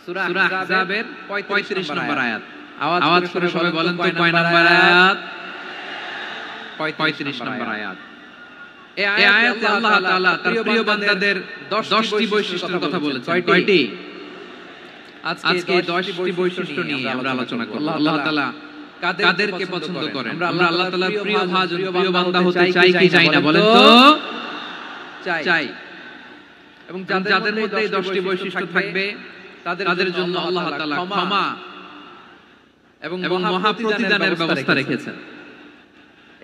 সূরা আহজাবের 35 নম্বর আয়াত। আওয়াজ করে সবাই বলেন তো কয় নম্বর আয়াত? 35 নম্বর আয়াত। এই আয়াতে আল্লাহ তাআলা তার প্রিয় বান্দাদের 10টি বৈশিষ্ট্যের কথা বলেছেন। কয়টি? আজকে 10টি বৈশিষ্ট্য নিয়ে আমরা আলোচনা করব। আল্লাহ তাআলা কাদেরকে পছন্দ করেন? আমরা আল্লাহ তাআলার প্রিয় ভাজন, প্রিয় বান্দা হতে চাই কি চাই না বলেন তো? চাই। এবং যাদের মধ্যে এই 10টি বৈশিষ্ট্য থাকবে তাদের জন্য আল্লাহ তাআলা ক্ষমা এবং মহা প্রতিদানের ব্যবস্থা রেখেছেন।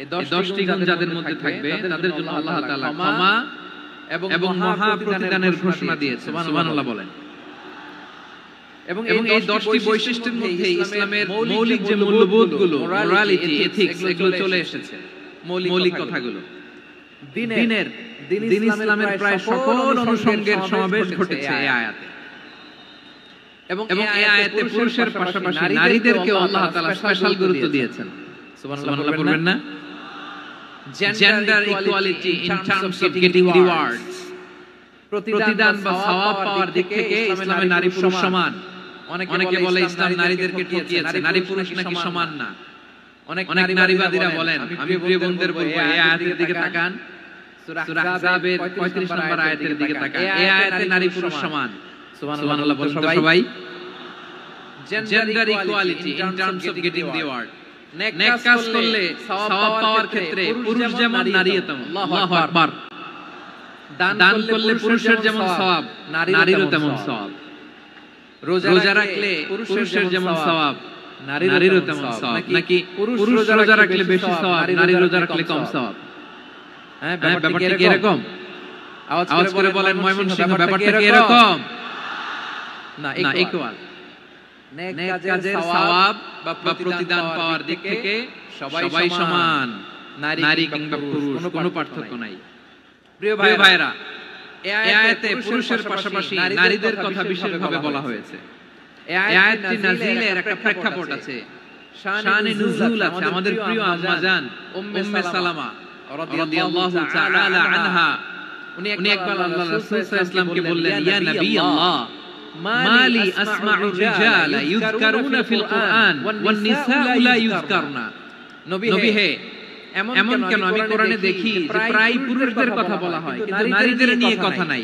এই 10টি গুণ যাদের মধ্যে থাকবে তাদের জন্য আল্লাহ তাআলা ক্ষমা এবং মহা প্রতিদানের ঘোষণা দিয়েছেন। সুবহানাল্লাহ বলেন। এবং এই 10টি বৈশিষ্ট্যের মধ্যে ইসলামের মৌলিক যে মূল্যবোধগুলো, মোরালিটি, এথিক্স, এগুলো চলে এসেছে। মৌলিক কথাগুলো দিন ইসলামের প্রায় সকল অনুষঙ্গের সমাবেশ ঘটেছে এই আয়াতে। এবং এই আয়াতে পুরুষের পাশাপাশি নারীদেরকেও আল্লাহ তাআলা স্পেশাল গুরুত্ব দিয়েছেন। সুবহানাল্লাহ পড়বেন না? Gender equality in terms of getting rewards, প্রতিদান বা সওয়াব পাওয়ার দিক থেকে ইসলামে নারী পুরুষ সমান। অনেকে বলে ইসলাম নারীদেরকে ঠকিয়েছে, নারী পুরুষ নাকি সমান না। অনেক নারীবাদীরা বলেন, আমি প্রিয় বোনদের বলবো এই আয়াতের দিকে তাকান, সূরা আহজাবের 35 নম্বর আয়াতের দিকে তাকান। এই আয়াতে নারী পুরুষ সমান। সুবহানাল্লাহ বলেন তো সবাই। Gender equality in terms of getting reward, নেক কাজ করলে সওয়াব পাওয়ার ক্ষেত্রে পুরুষ যেমন নারী তেমন। আল্লাহু আকবার। দান করলে পুরুষের যেমন সওয়াব, নারীরও তেমন সওয়াব। রোজা রাখলে পুরুষের যেমন সওয়াব, নারীরও তেমন সওয়াব। নাকি পুরুষ রোজা রাখলে বেশি সওয়াব, নারী রোজা রাখলে কম সওয়াব? হ্যাঁ, ব্যাপারটা কি এরকম? আওয়াজ করে বলেন ময়মনসিংহ, ব্যাপারটা কি এরকম? না, ইকুয়াল। নেক কাজের সওয়াব বা প্রতিদান পাওয়ার দিক থেকে সবাই সমান, নারী কিংবা পুরুষ কোনো পার্থক্য নাই। প্রিয় ভাইরা, এই আয়াতে পুরুষের পাশাপাশি নারীদের কথা বিশেষভাবে বলা হয়েছে। এই আয়াতটি নাজিলের একটা প্রেক্ষাপট আছে, শানে নুজুল আছে। আমাদের প্রিয় আম্মা জান উম্মে সালামা রাদিয়াল্লাহু তাআলা আনহা, উনি একবার আল্লাহর রাসূল সাল্লাল্লাহু আলাইহি ওয়াসাল্লামকে বললেন, ইয়া নবী আল্লাহ, মালি আসমাউ রিজালা ইযকারুনা ফিল কুরআন ওয়ান নিসাউ লা ইযকারনা। নবী হে, এমন কেন আমি কোরআনে দেখি যে প্রায় পুরুষদের কথা বলা হয় কিন্তু নারীদের নিয়ে কথা নাই।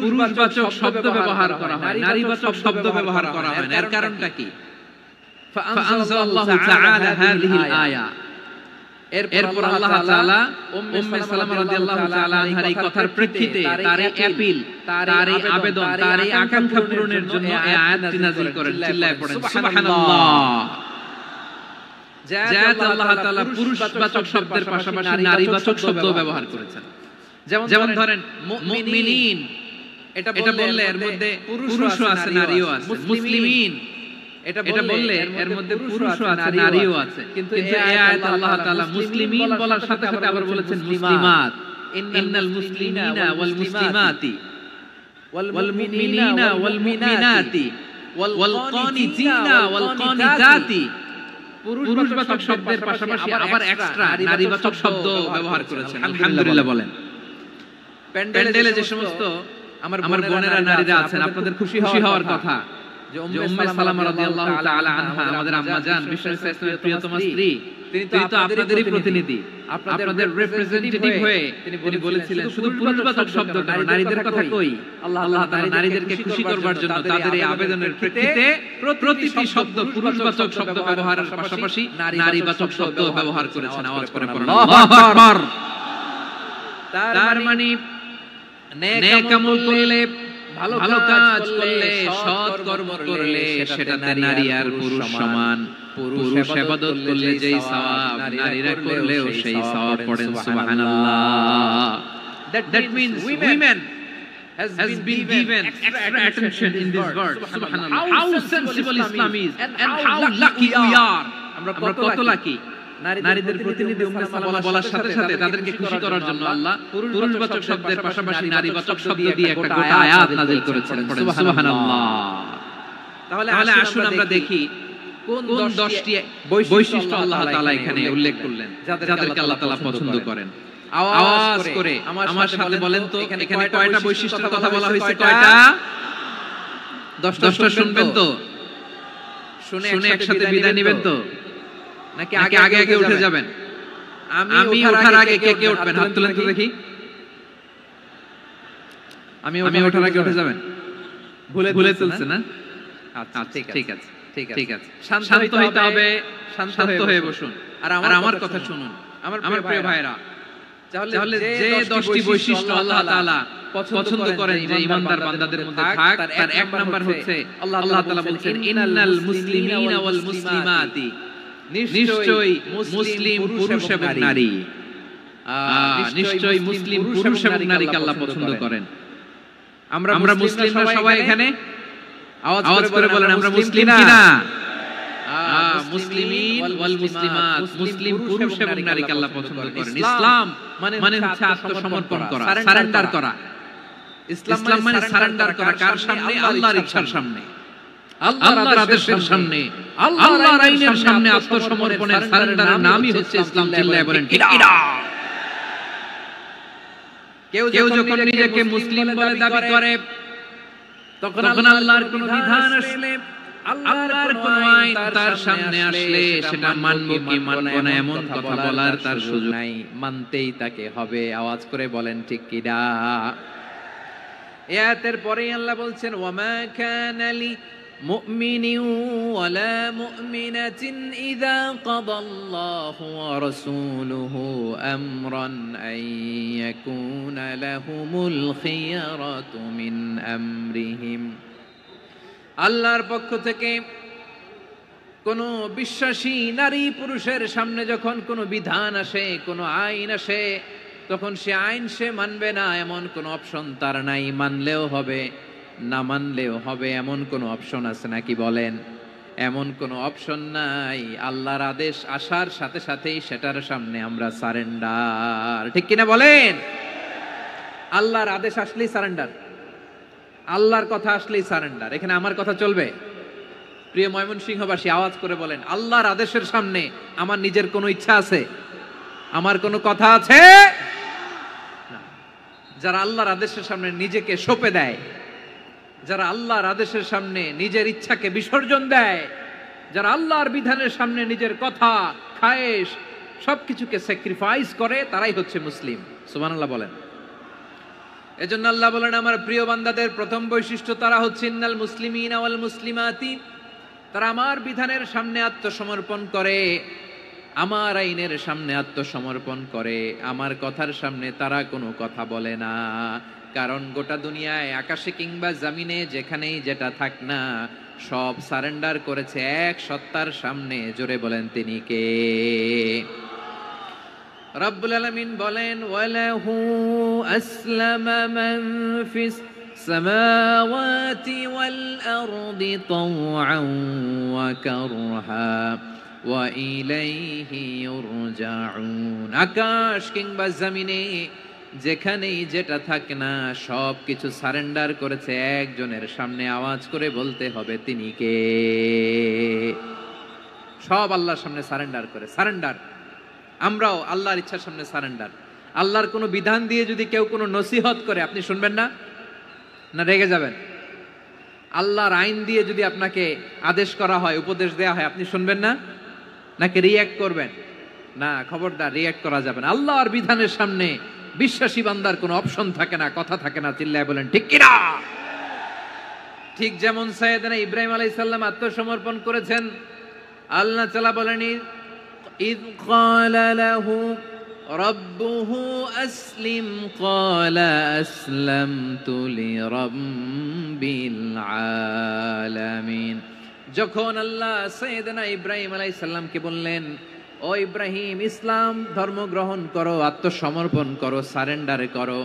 পুরুষবাচক শব্দ ব্যবহার করা হয়, নারীবাচক শব্দ ব্যবহার করা হয় না। এর কারণটা কি? ফাআনজালাল্লাহু তাআলা হাযিহিল আয়া। এরপর আল্লাহ তাআলা উম্মে সালামা রাদিয়াল্লাহু তাআলা আনহার এই কথার প্রেক্ষিতে তার এই অ্যাপিল, তার এই আবেদন, তার এই আকাঙ্ক্ষা পূরণের জন্য এই আয়াতটি নাযিল করেন। চিল্লায়ে পড়েন সুবহানাল্লাহ। যাতে আল্লাহ তাআলা পুরুষবাচক শব্দের পাশাপাশি নারীবাচক শব্দ ব্যবহার করেছেন। যেমন ধরেন মুমিনিন, এটা বললে এর মধ্যে পুরুষও আছে নারীও আছে। মুসলিমিন, এটা বললে এর মধ্যে পুরুষও আছে নারীও আছে। কিন্তু এই আয়াতে আল্লাহ তাআলা মুসলিমিন বলার সাথে সাথে আবার বলেছেন মুসলিমাত। ইন্নাল মুসলিমিনা ওয়াল মুসলিমাতি ওয়াল মুমিনিনা ওয়াল মুমিনাতি ওয়াল কানিতিনা ওয়াল কানিতাতি। পুরুষবাচক শব্দের পাশাপাশি আবার এক্সট্রা নারীবাচক শব্দ ব্যবহার করেছেন। আলহামদুলিল্লাহ বলেন। প্যান্ডেলে যে সমস্ত আমার বোনেরা নারীরা আছেন, আপনাদের খুশি হওয়ার কথা যে উম্মে সালামা রাদিয়াল্লাহু তাআলা আনহা, আমাদের আম্মা জান, বিশ্বনবী সাল্লাল্লাহু আলাইহি ওয়াসাল্লামের প্রিয়তমা স্ত্রী, তিনি তো আপনাদেরই প্রতিনিধি, আপনাদের রিপ্রেজেন্টেটিভ হয়ে তিনি বলেছিলেন শুধু পুরুষবাচক শব্দ কেন, নারীদের কথা কই? আল্লাহ তাআলা নারীদেরকে খুশি করবার জন্য তাদের এই আবেদনের প্রেক্ষিতে প্রতিটি শব্দ পুরুষবাচক শব্দ ব্যবহারের পাশাপাশি নারীবাচক শব্দ ব্যবহার করেছেন। আওয়াজ করে পড়ুন আল্লাহু আকবার। তার মানে নেক আমল করলে, ভালো কাজ করলে, সৎ কর্ম করলে সেটাতে নারী আর পুরুষ সমান। পুরুষ ইবাদত করলে যেই সওয়াব, নারীরা করলেও সেই সওয়াব। পড়েন সুবহানাল্লাহ। That means women has been given extra attention in this verse. Subhanallah. How sensible Islam is and how lucky we are. আমরা কত লাকি। নারীদের প্রতিনিধি উম্মে সালামা বলার সাথে সাথে তাদেরকে খুশি করার জন্য আল্লাহ পুরুষবাচক শব্দের পাশাপাশি নারীবাচক শব্দ দিয়ে একটা গোটা আয়াত নাযিল করেছেন। পড়েন সুবহানাল্লাহ। তাহলে আসুন আমরা দেখি কোন 10টি বৈশিষ্ট্য আল্লাহ তাআলা এখানে উল্লেখ করলেন যাদেরকে আল্লাহ তাআলা পছন্দ করেন। আওয়াজ করে আমার সাথে বলেন তো এখানে কয়টা বৈশিষ্ট্যের কথা বলা হয়েছে? কয়টা? 10টা শুনবেন তো? শুনে একসাথে বিদায় নেবেন তো? নাকি আগে আগে উঠে যাবেন? আমি ওঠার আগে কে উঠবেন? হাত তুলেন তো দেখি। আমি ওঠার আগে উঠে যাবেন? ভুলে তুলছে না? আচ্ছা ঠিক আছে। শান্ত হইতে হবে, শান্ত হয়ে বসুন। আর আমার কথা শুনুন আমার প্রিয় ভাইরা। তাহলে যে 10টি বৈশিষ্ট্য আল্লাহ তাআলা পছন্দ করেন যে ঈমানদার বান্দাদের মধ্যে থাক, তার এক নাম্বার হচ্ছে আল্লাহ তাআলা বলেন ইন্নাল মুসলিমিনা ওয়াল মুসলিমাতি, নিশ্চয়ই মুসলিম পুরুষ এবং নারী, নিশ্চয়ই মুসলিম পুরুষ এবং নারীকে আল্লাহ পছন্দ করেন। আমরা মুসলিমরা সবাই এখানে আওয়াজ করে বলেন আমরা মুসলিম কিনা? মুসলিমিন ওয়াল মুসলিমাত, মুসলিম পুরুষ এবং নারীকে আল্লাহ পছন্দ করেন। ইসলাম মানে হচ্ছে আত্মসমর্পণ করা, সারেন্ডার করা। ইসলাম মানে সারেন্ডার করা কার সামনে? আল্লাহর ইচ্ছার সামনে, আল্লাহর আদেশের সামনে, আল্লাহর আইনের সামনে আত্মসমর্পণের সারেন্ডারের নামই হচ্ছে ইসলাম। চিল্লায়ে বলেন ঠিক কিনা? কেউ যখন নিজেকে মুসলিম বলে দাবি করে তখন আল্লাহর কোন বিধান আসলে, আল্লাহর কোন আইন তার সামনে আসলে সেটা মানব কি মানব না এমন কথা বলার তার সুযোগ নাই, মানতেই তাকে হবে। আওয়াজ করে বলেন ঠিক কিনা? আয়াতের পরে আল্লাহ বলছেন ওয়ামা কানা লি মুমিনিন ওয়ালা মুমিনাতিন ইযা কাদাল্লাহু ওয়া রাসূলুহু আমরান আন ইয়াকুনা লাহুমুল খিয়ারাতু মিন আমরিহিম। আল্লাহর পক্ষ থেকে কোন বিশ্বাসী নারী পুরুষের সামনে যখন কোনো বিধান আসে, কোনো আইন আসে, তখন সে আইন সে মানবে না এমন কোন অপশন তার নাই। মানলেও হবে, না মানলেও হবে এমন কোন অপশন আছে নাকি বলেন? এমন কোন অপশন নাই। আল্লাহর আদেশ আসার সাথে সাথেই সেটার সামনে আমরা সারেন্ডার। ঠিক কিনা বলেন? আল্লাহর আদেশ আসলেই সারেন্ডার, আল্লাহর কথা আসলেই সারেন্ডার। এখানে আমার কথা চলবে? প্রিয় ময়মনসিংহবাসী আওয়াজ করে বলেন আল্লাহর আদেশের সামনে আমার নিজের কোনো ইচ্ছা আছে? আমার কোনো কথা আছে? যারা আল্লাহর আদেশের সামনে নিজেকে সঁপে দেয়, যারা আল্লাহর আদেশের সামনে নিজের ইচ্ছাকে বিসর্জন দেয়, যারা আল্লাহর বিধানের সামনে নিজের কথা, খায়েশ সবকিছুকে স্যাক্রিফাইস করে, তারাই হচ্ছে মুসলিম। সুবহানাল্লাহ বলেন। এজন্য আল্লাহ বলেন আমার প্রিয় বান্দাদের প্রথম বৈশিষ্ট্য তারা হচ্ছে ইন্নাল মুসলিমিনা ওয়াল মুসলিমাতি, তারা আমার বিধানের সামনে আত্মসমর্পণ করে, আমার আইনের সামনে আত্মসমর্পণ করে, আমার কথার সামনে তারা কোনো কথা বলে না। কারণ গোটা দুনিয়ায় আকাশে কিংবা জমিনে যেখানেই যেটা থাক না সব সারেন্ডার করেছে এক সত্তার সামনে। জোরে বলেন তিনি কে? রব্বুল আলামিন বলেন ওয়ালাহু আসলামা মান ফিস সামাওয়াতি ওয়াল আরদি তাওআন ওয়া কারহা ওয়া ইলাইহি ইউরজাউন। আকাশ কিংবা জমিনে যেখানেই যেটা থাকে না সব কিছু সারেন্ডার করেছে একজনের সামনে। আওয়াজ করে বলতে হবে তিনি কে? সব আল্লাহর সামনে সারেন্ডার করে। সারেন্ডার। আমরাও আল্লাহর ইচ্ছার সামনে সারেন্ডার। আল্লাহর কোনো বিধান দিয়ে যদি কেউ কোনো নসিহত করে আপনি শুনবেন না? না রেগে যাবেন? আল্লাহর আইন দিয়ে যদি আপনাকে আদেশ করা হয়, উপদেশ দেয়া হয়, আপনি শুনবেন না? নাকি রিয়্যাক্ট করবেন? না, খবরদার রিয়্যাক্ট করা যাবে না। আল্লাহর বিধানের সামনে বিশ্বাসী বান্দার কোনো অপশন থাকে না, কথা থাকে না। চিল্লায় বলেন ঠিক কিনা? ঠিক যেমন সাইয়েদনা ইব্রাহিম আলাইহিস সালাম আত্মসমর্পণ করেছেন। আল্লাহ তাআলা বলেন ইয ক্বালা লাহু রাব্বুহু আসলিম ক্বালা আসলামতু লিরাব্বিল আলামিন। যখন আল্লাহ সাইয়েদনা ইব্রাহিম আলাইহিস সালামকে বললেন ও ইব্রাহিম ইসলাম ধর্ম গ্রহণ করো, আত্মসমর্পণ করো, সারেন্ডার করো,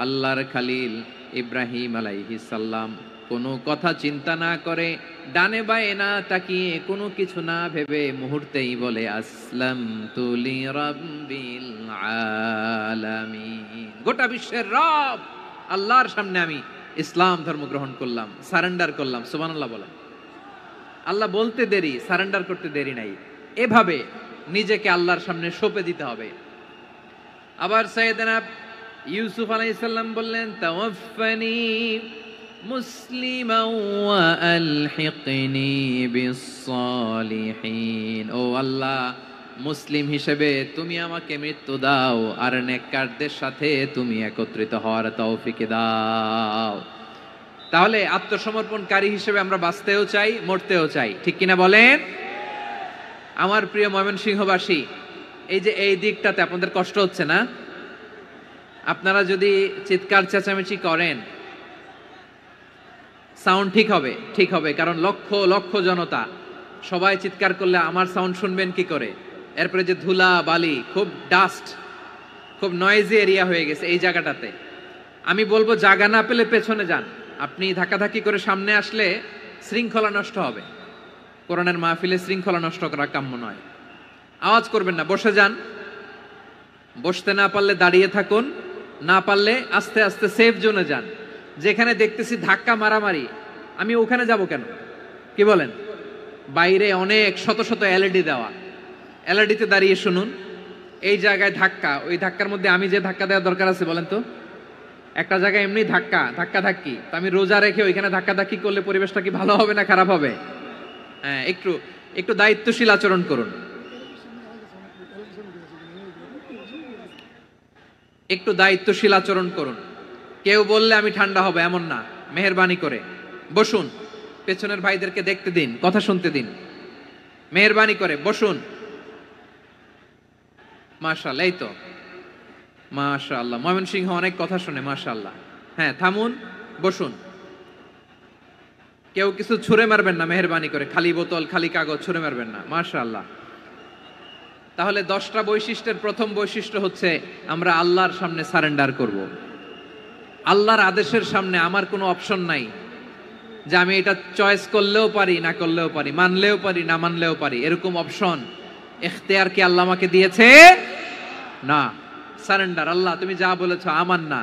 আল্লাহর খালিল ইব্রাহিম আলাইহিস সালাম কোনো কথা চিন্তা না করে, ডানে বায়ে না তাকিয়ে, কোনো কিছু না ভেবে মুহূর্তেই বলে আসলামতু লিরাব্বিল আলামিন। গোটা বিশ্বের রব আল্লাহর সামনে আমি ইসলাম ধর্ম গ্রহণ করলাম, সারেন্ডার করলাম। সুবহানাল্লাহ বলেন। আল্লাহ বলতে দেরি, সারেন্ডার করতে দেরি নাই। এভাবে নিজেকে আল্লাহর সামনে সঁপে দিতে হবে। আবার সাইয়েদনা ইউসুফ আলাইহিস সালাম বললেন তাওয়াফানি মুসলিমান ওয়া আলহিকনি বিস-সালিহিন। ও আল্লাহ, মুসলিম হিসেবে তুমি আমাকে মৃত্যু দাও, আর নেককারদের সাথে তুমি একত্রিত হওয়ার তৌফিক দাও। তাহলে আত্মসমর্পণকারী হিসেবে আমরা বাঁচতেও চাই, মরতেও চাই, ঠিক কিনা বলেন? আমার প্রিয় ময়মনসিংহবাসী, এই যে এই দিকটাতে আপনাদের কষ্ট হচ্ছে না? আপনারা যদি চিৎকার চেঁচামেচি করেন, সাউন্ড ঠিক হবে, ঠিক হবে, কারণ লক্ষ লক্ষ জনতা, সবাই চিৎকার করলে আমার সাউন্ড শুনবেন কি করে? এরপরে যে ধুলা বালি, খুব ডাস্ট, খুব নয়েজি এরিয়া হয়ে গেছে এই জায়গাটাতে। আমি বলবো জায়গা না পেলে পেছনে যান। আপনি ধাক্কাধাক্কি করে সামনে আসলে শৃঙ্খলা নষ্ট হবে। কোরআনের মাহফিলে শৃঙ্খলা নষ্ট করা কাম্য নয়। আওয়াজ করবেন না, বসে যান। বসতে না পারলে দাঁড়িয়ে থাকুন, না পারলে আস্তে আস্তে সেফ জোনে যান। যেখানে দেখতেছি ধাক্কা মারামারি, আমি ওখানে যাব কেন? কি বলেন? বাইরে অনেক শত শত এলইডি দেওয়া, এলইডিতে দাঁড়িয়ে শুনুন। এই জায়গায় ধাক্কা, ওই ধাক্কার মধ্যে আমি যে ধাক্কা দেওয়ার দরকার আছে বলেন তো? একটা জায়গায় এমনি ধাক্কা ধাক্কি, তা আমি রোজা রেখে ওইখানে ধাক্কি করলে পরিবেশটা কি ভালো হবে না খারাপ হবে? হ্যাঁ, একটু একটু দায়িত্বশীল আচরণ করুন, একটু দায়িত্বশীল আচরণ করুন। কেউ বললে আমি ঠান্ডা হব এমন না, মেহেরবানি করে বসুন। পেছনের ভাইদেরকে দেখতে দিন, কথা শুনতে দিন, মেহেরবানি করে বসুন। মাশাআল্লাহ, এই তো মাশাআল্লাহ, ময়মনসিংহ অনেক কথা শুনে, মাশাআল্লাহ। হ্যাঁ, থামুন, বসুন। কেউ কিছু ছুঁড়ে মারবেন না, মেহেরবানি করে, খালি বোতল খালি কাগজ ছুঁড়ে মারবেন না, মাশাআল্লাহ। তাহলে 10টা বৈশিষ্ট্যের প্রথম বৈশিষ্ট্য হচ্ছে আমরা আল্লাহর সামনে সারেন্ডার করব। আল্লাহর আদেশের সামনে আমার কোনো অপশন নাই যে আমি এটা চয়েস করলেও পারি, না করলেও পারি, মানলেও পারি, না মানলেও পারি, এরকম অপশন ইখতিয়ার কি আল্লাহ আমাকে দিয়েছে? না। সারেন্ডার। আল্লাহ তুমি যা বলেছো, আমান্না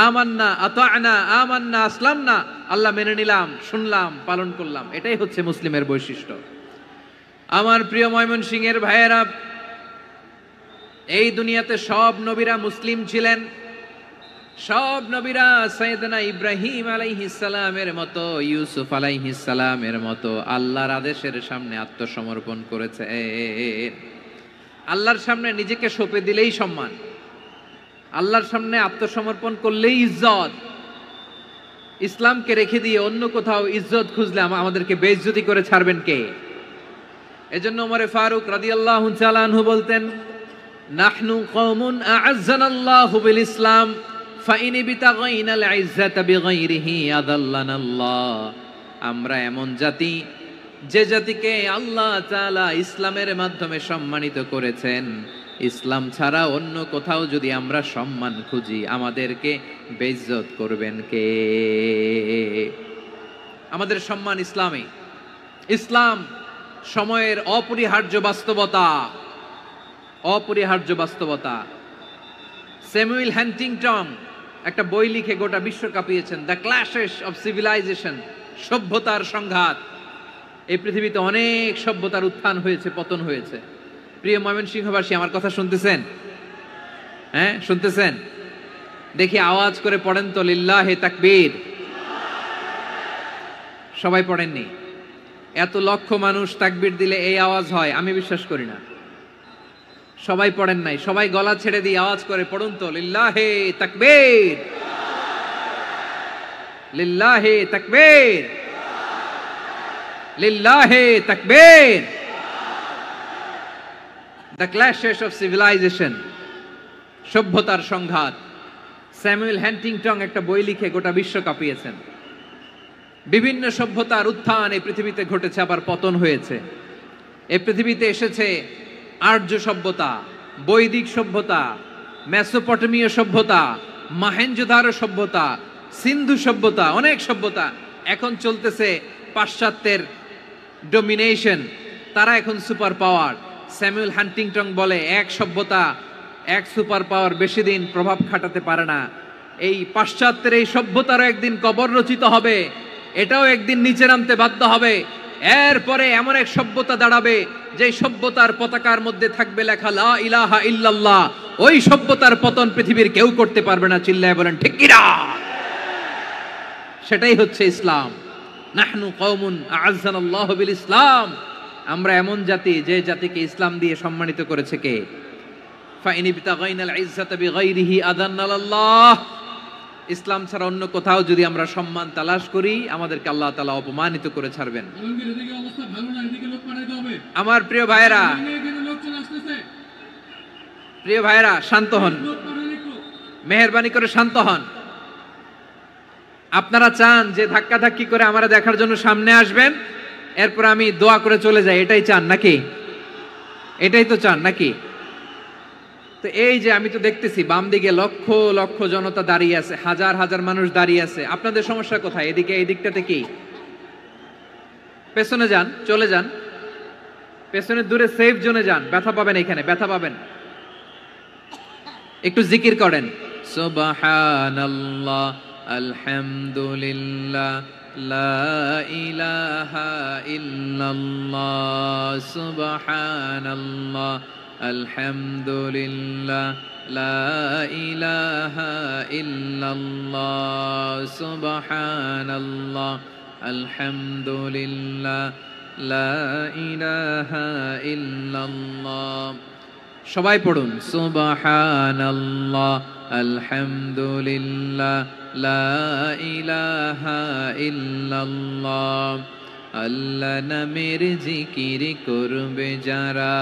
আমান্না আতা'না আমান্না আসলামনা, আল্লাহ মেনে নিলাম, শুনলাম, পালন করলাম। এটাই হচ্ছে মুসলিমের বৈশিষ্ট্য। আমার প্রিয় ময়মনসিংহের ভাইয়েরা, এই দুনিয়াতে সব নবীরা মুসলিম ছিলেন। সব নবীরা সাইয়েদনা ইব্রাহিম আলাইহিস সালামের মতো, ইউসুফ আলাইহিস সালামের মতো আল্লাহর আদেশের সামনে আত্মসমর্পণ করেছে। আল্লাহর সামনে নিজেকে সঁপে দিলেই সম্মান, আল্লাহর সামনে আত্মসমর্পণ করলেই ইজ্জত। ইসলামকে রেখে দিয়ে অন্য কোথাও ইজ্জত খুঁজলে আমাদেরকে বেইজ্জতি করে ছাড়বেন কে? এজন্য ওমর ফারুক রাদিয়াল্লাহু তাআলা আনহু বলতেন, নাহনু কওমুন আ'আজ্জানাল্লাহু বিল ইসলাম ফাইন বিতাগাইনাল ইজ্জাতা বিগাইরিহি আযাল্লানাল্লাহ। আমরা এমন জাতি, যে জাতিকে আল্লাহ তাআলা ইসলামের মাধ্যমে সম্মানিত করেছেন। ইসলাম ছাড়া অন্য কোথাও যদি আমরা সম্মান খুঁজি, আমাদেরকে বেইজ্জত করবেন কে? আমাদের সম্মান ইসলামে। ইসলাম সময়ের অপরিহার্য বাস্তবতা, অপরিহার্য বাস্তবতা। স্যামুয়েল হান্টিংটন একটা বই লিখে গোটা বিশ্ব কাঁপিয়েছেন, দ্য ক্ল্যাশেস অফ সিভিলাইজেশন, সভ্যতার সংঘাত। এই পৃথিবীতে অনেক সভ্যতার উত্থান হয়েছে, পতন হয়েছে। প্রিয় ময়মনসিংহবাসী, আমার কথা শুনতেছেন? হ্যাঁ, শুনতেছেন? দেখি আওয়াজ করে পড়েন তো, লিল্লাহে তাকবীর। সবাই পড়েননি? এত লক্ষ মানুষ তাকবীর দিলে এই আওয়াজ হয়? আমি বিশ্বাস করি না। সবাই পড়েন নাই, সবাই গলা ছেড়ে দিয়ে আওয়াজ করে পড়ুন তো, লিল্লাহে তাকবীর, লিল্লাহে তাকবীর, লিল্লাহে তাকবীর। দ্য ক্ল্যাশেস অফ সিভিলাইজেশন, সভ্যতার সংঘাত। স্যামুয়েল হান্টিংটন একটা বই লিখে গোটা বিশ্ব কাঁপিয়েছেন। বিভিন্ন সভ্যতার উত্থান এই পৃথিবীতে ঘটেছে, আবার পতন হয়েছে। এই পৃথিবীতে এসেছে আর্য সভ্যতা, বৈদিক সভ্যতা, মেসোপটেমীয় সভ্যতা, মহেঞ্জোদারো সভ্যতা, সিন্ধু সভ্যতা, অনেক সভ্যতা। এখন চলতেছে পাশ্চাত্যের ডমিনেশন, তারা এখন সুপার পাওয়ার। স্যামুয়েল হান্টিংটন বলে, এক সভ্যতা, এক সুপার পাওয়ার বেশি দিন প্রভাব খাটাতে পারে না। এই পাশ্চাত্যের এই সভ্যতারও একদিন কবর রচিত হবে, এটাও একদিন নিচে নামতে বাধ্য হবে। এরপরে এমন এক সভ্যতা দাঁড়াবে, যে সভ্যতার পতাকার মধ্যে থাকবে লেখা লা ইলাহা ইল্লাল্লাহ। ওই সভ্যতার পতন পৃথিবীর কেউ করতে পারবে না। চিল্লায় বলেন ঠিক কিনা? সেটাই হচ্ছে ইসলাম। নাহনু কওমুন আ'আজ্জানাল্লাহু বিল ইসলাম, আমরা এমন জাতি যে জাতিকে ইসলাম দিয়ে সম্মানিত করেছে কে? ফাইন ইবতাগাইনাল ইজ্জাতা বিগাইরিহি আযান্নাল্লাহ, ইসলাম ছাড়া অন্য কোথাও যদি আমরা সম্মান তালাশ করি আমাদেরকে আল্লাহ তাআলা অপমানিত করে ছাড়বেন। আমার প্রিয় ভাইরা, প্রিয় ভাইরা শান্ত হন, মেহেরবানি করে শান্ত হন। আপনারা চান যে ধাক্কা ধাক্কি করে আমারা দেখার জন্য সামনে আসবেন, এরপর আমি দোয়া করে চলে যাই, এটাই চান নাকি? এটাই তো চান নাকি? তো এই যে আমি তো দেখতেছি বাম দিকে লক্ষ লক্ষ জনতা দাঁড়িয়ে আছে, হাজার হাজার মানুষ দাঁড়িয়ে আছে, আপনাদের সমস্যা কোথায়? এদিকে এই দিকটাতে কি? পেছনে যান, চলে যান, পেছনে দূরে সেফ জোনে যান, ব্যথা পাবেন, এখানে ব্যথা পাবেন। একটু জিকির করেন, সুবহানাল্লাহ আলহামদুলিল্লাহ লা ইলাহা ইল্লাল্লাহ, সুবহানাল্লাহ আলহামদুলিল্লাহ লা ইলাহা ইল্লাল্লাহ, সুবহানাল্লাহ আলহামদুলিল্লাহ লা ইলাহা ইল্লাল্লাহ। সবাই পড়ুন, সুবহানাল্লাহ আলহামদুলিল্লাহ লা ইলাহা ইল্লাল্লাহ। আল্লাহ নামের জিকির করবে যারা,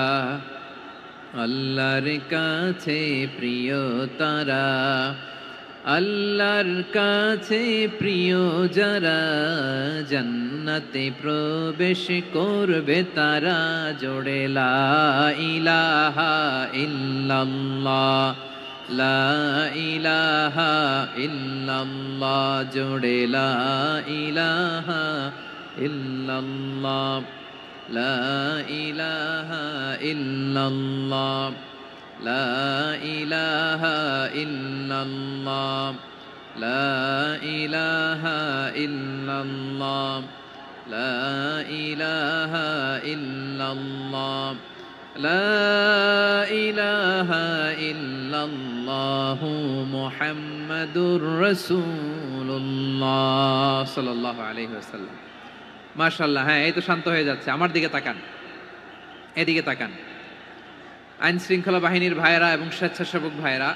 আল্লাহর কাছে প্রিয় তারা, আল্লাহর কাছে প্রিয় যারা, জান্নাতে প্রবেশ করবে তারা। জোড়ে লা ইলাহা ইল্লাল্লাহ, লা ইলাহা ইল্লাল্লাহ, জোড়ে লা ইলাহা ইল্লাল্লাহ, লা ইলাহা ইল্লাল্লাহ, লা ইলাহা ইল্লাল্লাহ, লা ইলাহা ইল্লাল্লাহ, লা ইলাহা ইল্লাল্লাহ, লা ইলাহা ইল্লাল্লাহ মুহাম্মাদুর রাসূলুল্লাহ সাল্লাল্লাহু আলাইহি ওয়াসাল্লাম। মাশাআল্লাহ। হ্যাঁ, এই তো শান্ত হয়ে যাচ্ছে। আমার দিকে তাকান, এদিকে তাকান। আইন শৃঙ্খলা বাহিনীর ভাইয়েরা এবং স্বেচ্ছাসেবক ভাইয়েরা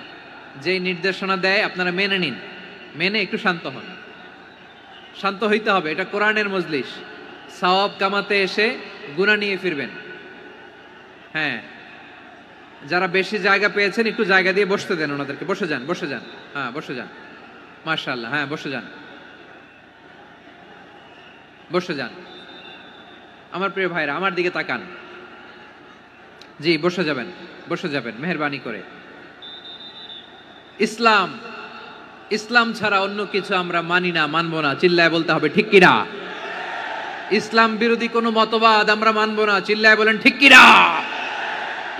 যেই নির্দেশনা দেয় আপনারা মেনে নিন, মেনে একটু শান্ত হন। শান্ত হইতে হবে, এটা কোরআনের মজলিস। সওয়াব কামাতে এসে গুনাহ নিয়ে ফিরবেন। হ্যাঁ, যারা বেশি জায়গা পেয়েছেন একটু জায়গা দিয়ে বসতে দেন ওনাদেরকে। বসে যান, বসে যান। হ্যাঁ, বসে যান। মাশাআল্লাহ। হ্যাঁ, বসে যান, বসে যান। আমার প্রিয় ভাইরা আমার দিকে তাকান। জি, বসে যাবেন, বসে যাবেন মেহেরবানি করে। ইসলাম, ইসলাম ছাড়া অন্য কিছু আমরা মানি না, মানবো না। চিল্লায় বলতে হবে ঠিক কিনা? ইসলাম বিরোধী কোনো মতবাদ আমরা মানবো না। চিল্লায় বলেন ঠিক কিনা?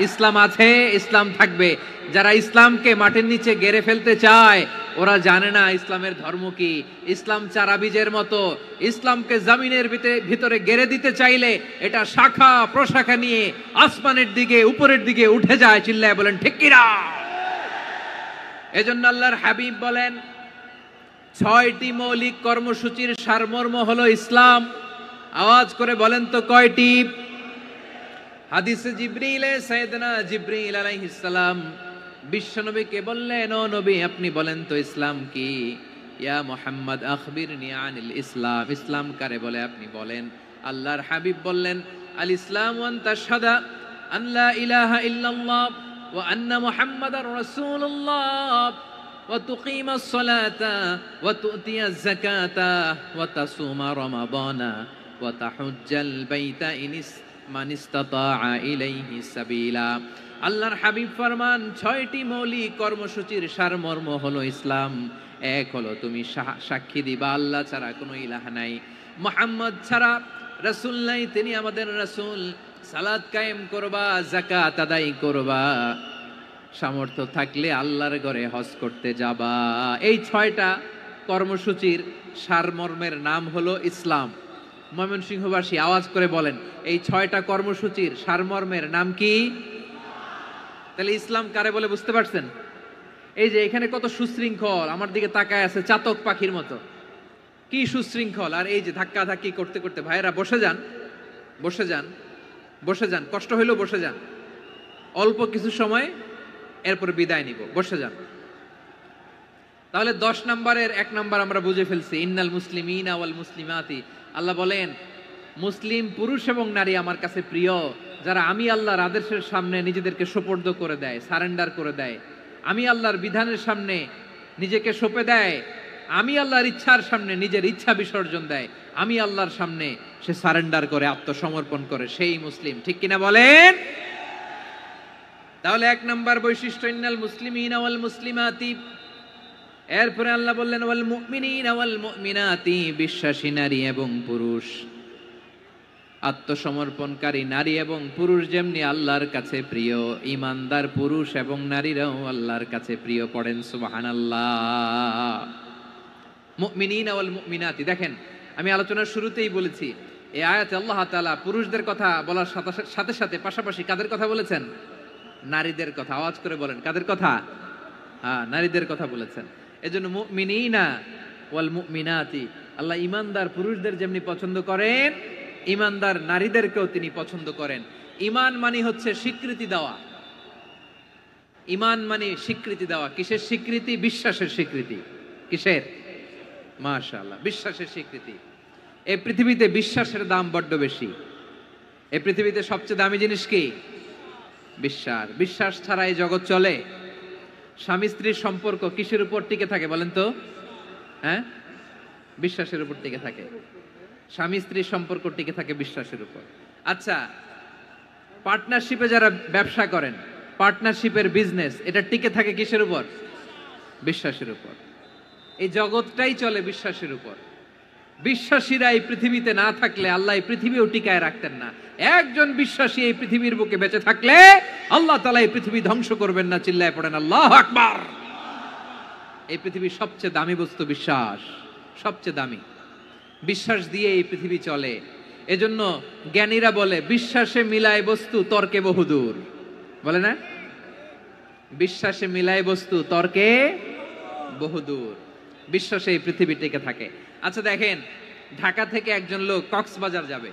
ইসলাম আছে, ইসলাম থাকবে। যারা ইসলামকে মাটির নিচে গেড়ে ফেলতে চায় ওরা জানে না ইসলামের ধর্ম কি। ইসলাম চারা বীজের মতো, ইসলামকে জমিনের ভিতরে গেড়ে দিতে চাইলে এটা শাখা প্রশাখা নিয়ে আসমানের দিকে, উপরের দিকে উঠে যায়। চিল্লায় বলেন ঠিক কিনা? এজন্য আল্লাহর হাবিব বলেন ৬টি মৌলিক কর্মসূচির সারমর্ম হলো ইসলাম। আওয়াজ করে বলেন তো কয়টি? হাদিসে জিবরিলে সাইয়েদনা জিবরিল আলাইহিস সালাম বিশ্বনবীকে বললেন, ও নবী আপনি বলেন তো ইসলাম কি? ইয়া মুহাম্মদ আখবিরনি আনিল ইসলাম, ইসলাম কারে বলে আপনি বলেন। আল্লাহর হাবিব বললেন, আল ইসলাম ওয়ান তাশহাদা আন লা ইলাহা ইল্লাল্লাহ ওয়া আন্না মুহাম্মাদার রাসূলুল্লাহ ওয়া তুকিমাস সালাতা ওয়া তুতিয়াজ যাকাতা ওয়া তাসুমা রমাদানা ওয়া তাহুজ্জাল বাইতা মান ইসতাতাআ ইলাইহি সাবিলা। আল্লাহর হাবিব ফরমান ৬টি মৌলিক কর্মসূচির সারমর্ম হলো ইসলাম। এক হলো তুমি সাক্ষী দিবা আল্লাহ ছাড়া কোনো ইলাহ নাই, মুহাম্মদ ছাড়া রাসূল নাই, তিনি আমাদের রাসূল। সালাত কায়েম করবা, যাকাত আদায় করবা, সামর্থ্য থাকলে আল্লাহর ঘরে হজ করতে যাবা। এই ৬টা কর্মসূচির সারমর্মের নাম হলো ইসলাম। ময়মনসিংহবাসী আওয়াজ করে বলেন, এই ৬টা কর্মসূচির সারমর্মের নাম কি? তাহলে ইসলাম কারে বলে বুঝতে পারছেন? এই যে এখানে কত সুশৃঙ্খল, আমার দিকে তাকায় আছে চাতক পাখির মতো। কি সুশৃঙ্খল। আর এই যে ধাক্কা ধাক্কি করতে করতে, ভাইয়েরা বসে যান, বসে যান, বসে যান, কষ্ট হইলেও বসে যান, অল্প কিছু সময় এরপরে বিদায় নিব, বসে যান। তাহলে 10 নম্বরের 1 নম্বর আমরা বুঝে ফেলছি, ইন্নাল মুসলিমিনা ওয়াল মুসলিমাতি। আল্লাহ বলেন মুসলিম পুরুষ এবং নারী আমার কাছে প্রিয়, যারা আমি আল্লাহর আদেশের সামনে নিজেদেরকে সোপর্দ করে দেয়, সারেন্ডার করে দেয়, আমি আল্লাহর বিধানের সামনে নিজেকে সঁপে দেয়, আমি আল্লাহর ইচ্ছার সামনে নিজের ইচ্ছা বিসর্জন দেয়, আমি আল্লাহর সামনে সে সারেন্ডার করে, আত্মসমর্পণ করে, সেই মুসলিম। ঠিক কিনা বলেন? তাহলে 1 নম্বর বৈশিষ্ট্য ইন্নাল মুসলিমিনা ওয়াল মুসলিমাতি। এরপরে আল্লাহ বললেন ওয়াল মুমিনিনা ওয়াল মুমিনাতি, বিশ্বাসী নারী এবং পুরুষ, আত্মসমর্পণকারী নারী এবং পুরুষ যেমনি আল্লাহর কাছে প্রিয়, ঈমানদার পুরুষ এবং নারীরাও আল্লাহর কাছে প্রিয়। পড়েন সুবহানাল্লাহ। মুমিনিনা ওয়াল মুমিনাতি, দেখেন আমি আলোচনার শুরুতেই বলেছি এই আয়াতে আল্লাহ তাআলা পুরুষদের কথা বলার সাথে সাথে পাশাপাশি কাদের কথা বলেছেন? নারীদের কথা। আওয়াজ করে বলেন, কাদের কথা? হ্যাঁ, নারীদের কথা বলেছেন। এজন্য মুমিনিনা ওয়াল মুমিনাতি, আল্লাহ ঈমানদার পুরুষদের যেমনি পছন্দ করেন, ঈমানদার নারীদেরকেও তিনি পছন্দ করেন। ঈমান মানে হচ্ছে স্বীকৃতি দেওয়া। ঈমান মানে স্বীকৃতি দেওয়া। কিসের স্বীকৃতি? বিশ্বাসের স্বীকৃতি। কিসের? মাশাআল্লাহ, বিশ্বাসের স্বীকৃতি। এই পৃথিবীতে বিশ্বাসের দাম বড্ড বেশি। এই পৃথিবীতে সবচেয়ে দামি জিনিস কি? বিশ্বাস। বিশ্বাস ছাড়া এই জগৎ চলে? স্বামী স্ত্রীর সম্পর্ক কিসের উপর টিকে থাকে বলেন তো? হ্যাঁ, বিশ্বাসের উপর টিকে থাকে। স্বামী স্ত্রীর সম্পর্ক টিকে থাকে বিশ্বাসের উপর। আচ্ছা, পার্টনারশিপে যারা ব্যবসা করেন, পার্টনারশিপের বিজনেস, এটা টিকে থাকে কিসের উপর? বিশ্বাসের উপর। এই জগৎটাই চলে বিশ্বাসের উপর। বিশ্বাসীরা এই পৃথিবীতে না থাকলে আল্লাহ এই পৃথিবীও টিকায় রাখতেন না। একজন বিশ্বাসী এই পৃথিবীর বুকে বেঁচে থাকলে আল্লাহ তাআলা এই পৃথিবী ধ্বংস করবেন না। চিল্লায় পড়েন আল্লাহু আকবার। এই পৃথিবীর সবচেয়ে দামি বস্তু বিশ্বাস, সবচেয়ে দামি। বিশ্বাস দিয়ে এই পৃথিবী চলে। এজন্য জ্ঞানীরা বলে বিশ্বাসে মিলায় বস্তু, তর্কে বহুদূর। বলে না? বিশ্বাসে মিলায় বস্তু, তর্কে বহুদূর। বিশ্বাসে এই পৃথিবী টিকে থাকে। আচ্ছা দেখেন, ঢাকা থেকে একজন লোক কক্সবাজার যাবে।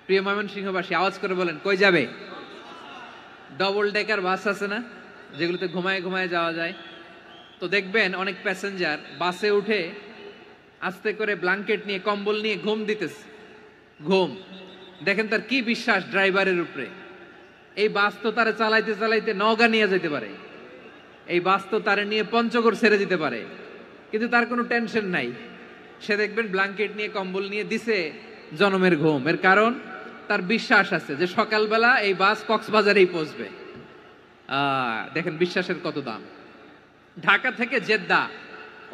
প্রিয় ময়মনসিংহবাসী আওয়াজ করে বলেন, কই যাবে? ডবল ডেকার বাস আছে না, যেগুলোতে ঘুমায় ঘুমায় যাওয়া যায়। তো দেখবেন অনেক প্যাসেঞ্জার বাসে উঠে আস্তে করে ব্ল্যাঙ্কেট নিয়ে, কম্বল নিয়ে ঘুম দিতেছে। ঘুম দেখেন তার কি বিশ্বাস ড্রাইভারের উপরে। এই বাস তো তারে চালাইতে চালাইতে নওগাঁ নিয়ে যেতে পারে, এই বাস তো তারে নিয়ে পঞ্চগড় ছেড়ে দিতে পারে, কিন্তু তার কোনো টেনশন নাই। সে দেখবেন ব্ল্যাঙ্কেট নিয়ে, কম্বল নিয়ে দিছে জনমের ঘুম। এর কারণ তার বিশ্বাস আছে যে সকালবেলা এই বাস কক্সবাজারেই পৌঁছবে। দেখেন বিশ্বাসের কত দাম। ঢাকা থেকে জেদ্দা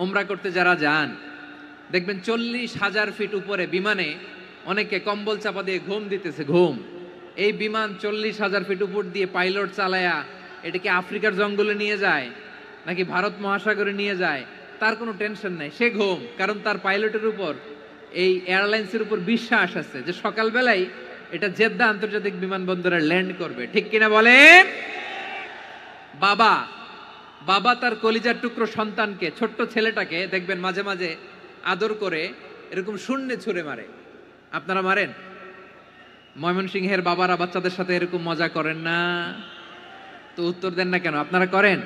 উমরা করতে যারা যান, দেখবেন 40,000 ফিট উপরে বিমানে অনেকে কম্বল চাপা দিয়ে ঘুম দিতেছে। ঘুম। এই বিমান 40,000 ফিট উপর দিয়ে পাইলট চালায়া এটাকে আফ্রিকার জঙ্গলে নিয়ে যায় নাকি ভারত মহাসাগরে নিয়ে যায়, তার কোনো টেনশন নাই। সে ঘুম, কারণ তার পাইলটের উপর, এই এয়ারলাইন্সের উপর বিশ্বাস আছে যে সকালবেলায় এটা জেদ্দা আন্তর্জাতিক বিমানবন্দরে ল্যান্ড করবে। ঠিক কিনা বলেন? বাবা বাবা তার কলিজার টুকরো সন্তানকে, ছোট্ট ছেলেটাকে দেখবেন মাঝে মাঝে আদর করে এরকম শূন্যে ছুঁড়ে মারে। আপনারা মারেন? ময়মনসিংহের বাবারা বাচ্চাদের সাথে এরকম মজা করেন না? তো উত্তর দেন না কেন? আপনারা করেন?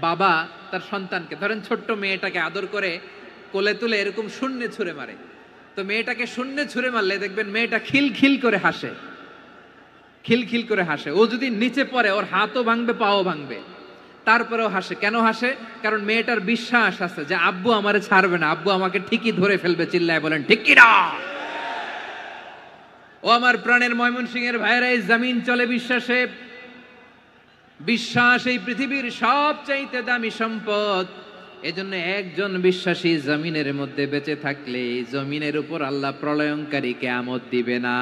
বাবা তার সন্তানকে, ধরেন ছোট্ট মেয়েটাকে আদর করে কোলে তুলে এরকম শূন্যে ছুঁড়ে মারে। তো মেয়েটাকে শূন্যে ছুঁড়ে মারলে দেখবেন মেয়েটা খিলখিল করে হাসে, খিলখিল করে হাসে। ও যদি নিচে পড়ে ওর হাতও ভাঙবে, পাও ভাঙবে, তারপরেও হাসে। কেন হাসে? কারণ মেয়েটার বিশ্বাস আছে যে আব্বু আমারে ছাড়বে না, আব্বু আমাকে ঠিকই ধরে ফেলবে। চিল্লায় বলেন ঠিক কি না? ও আমার প্রাণের ময়মনসিংহের ভাইয়েরা, এই জমিন চলে বিশ্বাসে। বিশ্বাস এই পৃথিবীর সবচাইতে দামি সম্পদ। এজন্য একজন বিশ্বাসী জমিনের মধ্যে বেঁচে থাকলে জমিনের উপর আল্লাহ প্রলয়ঙ্কারী কিয়ামত দিবে না।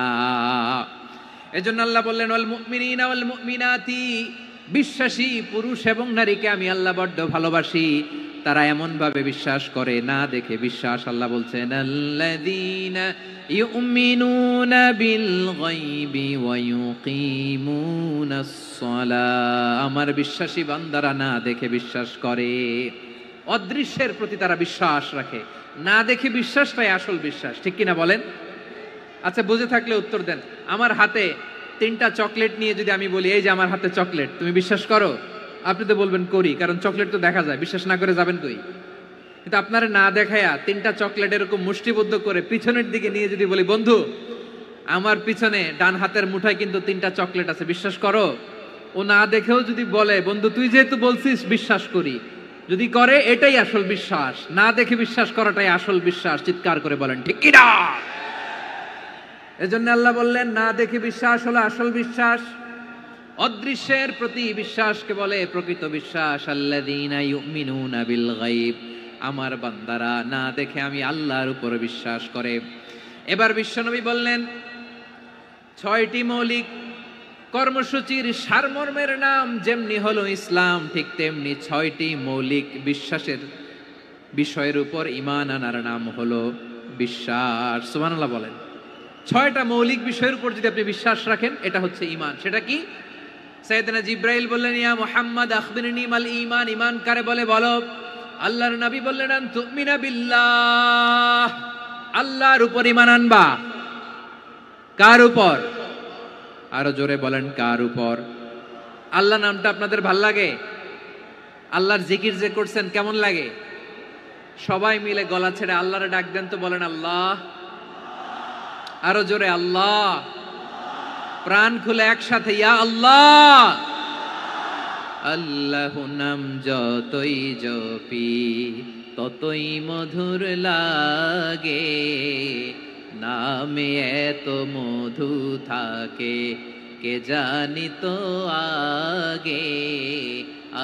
এজন্য আল্লাহ বললেন ওয়াল মুমিনিনা ওয়াল মুমিনাতি, বিশ্বাসী পুরুষ এবং নারীকে আমি আল্লাহ বড্ড ভালোবাসি। তারা এমন ভাবে বিশ্বাস করে না দেখে বিশ্বাস। আল্লাহ বলছেন আল্লাযীনা ইউমিনুনা বিল গায়বি ওয়া ইউকিমুনাস সালাহ, আমার বিশ্বাসী বান্দারা না দেখে বিশ্বাস করে। অদৃশ্যের প্রতি তারা বিশ্বাস রাখে। না দেখে বিশ্বাসটাই আসল বিশ্বাস, ঠিক কিনা বলেন? আচ্ছা, বুঝে থাকলে উত্তর দেন। আমার হাতে 3টা চকলেট নিয়ে যদি আমি বলি এই যে আমার হাতে চকলেট, তুমি বিশ্বাস করো? আপনি তো বলবেন করি, কারণ চকলেট তো দেখা যায়, বিশ্বাস না করে যাবেন কই? কিন্তু আপনারা না দেখায়া 3টা চকলেট এরকম মুষ্টিবদ্ধ করে পিছনের দিকে নিয়ে যদি বলি, বন্ধু আমার পিছনে ডান হাতের মুঠায় কিন্তু 3টা চকলেট আছে, বিশ্বাস করো? ও না দেখেও যদি বলে, বন্ধু তুই যেহেতু বলছিস বিশ্বাস করি, যদি করে এটাই আসল বিশ্বাস, না দেখে বিশ্বাস করাটাই আসল বিশ্বাস। চিৎকার করে বলেন ঠিক কি না? এজন্য আল্লাহ বললেন না দেখে বিশ্বাস হলো আসল বিশ্বাস। অদৃশ্যের প্রতি বিশ্বাসকে বলে প্রকৃত বিশ্বাস। আল্লাযীনা ইউমিনুনা বিল গায়ব, আমার বান্দারা না দেখে আমি আল্লাহর উপর বিশ্বাস করে। এবার বিশ্বনবী বললেন 6টি মৌলিক কর্মসূচির সারমর্মের নাম যেমনি হলো ইসলাম, ঠিক তেমনি 6টি মৌলিক বিশ্বাসের বিষয়ের উপর ঈমান আনার নাম হলো বিশ্বাস। সুবহানাল্লাহ বলেন। 6টা মৌলিক বিষয়ের উপর যদি আপনি বিশ্বাস রাখেন, এটা হচ্ছে ঈমান। সেটা কি? সাইয়েদনা জিবরাইল বললেন, ইয়া মুহাম্মদ আখবিরনি মাল ঈমান, ঈমান কারে বলে বলো। আল্লাহর নবী বললেন, আন তুমিনা বিল্লাহ, আল্লাহর উপর ঈমান আনবা। কার উপর? আরো জোরে বলেন, কার উপর? আল্লাহ নামটা আপনাদের ভাল লাগে? আল্লাহর জিকির যে করছেন কেমন লাগে? সবাই মিলে গলা ছেড়ে আল্লাহরে ডাক দেন তো, বলেন আল্লাহ। আরো জোরে আল্লাহ। প্রাণ খুলে একসাথে ইয়া আল্লাহ। আল্লাহ নাম যতই জপি ততই মধুর লাগে, নামে এত মধু থাকে কে জানি তো আগে।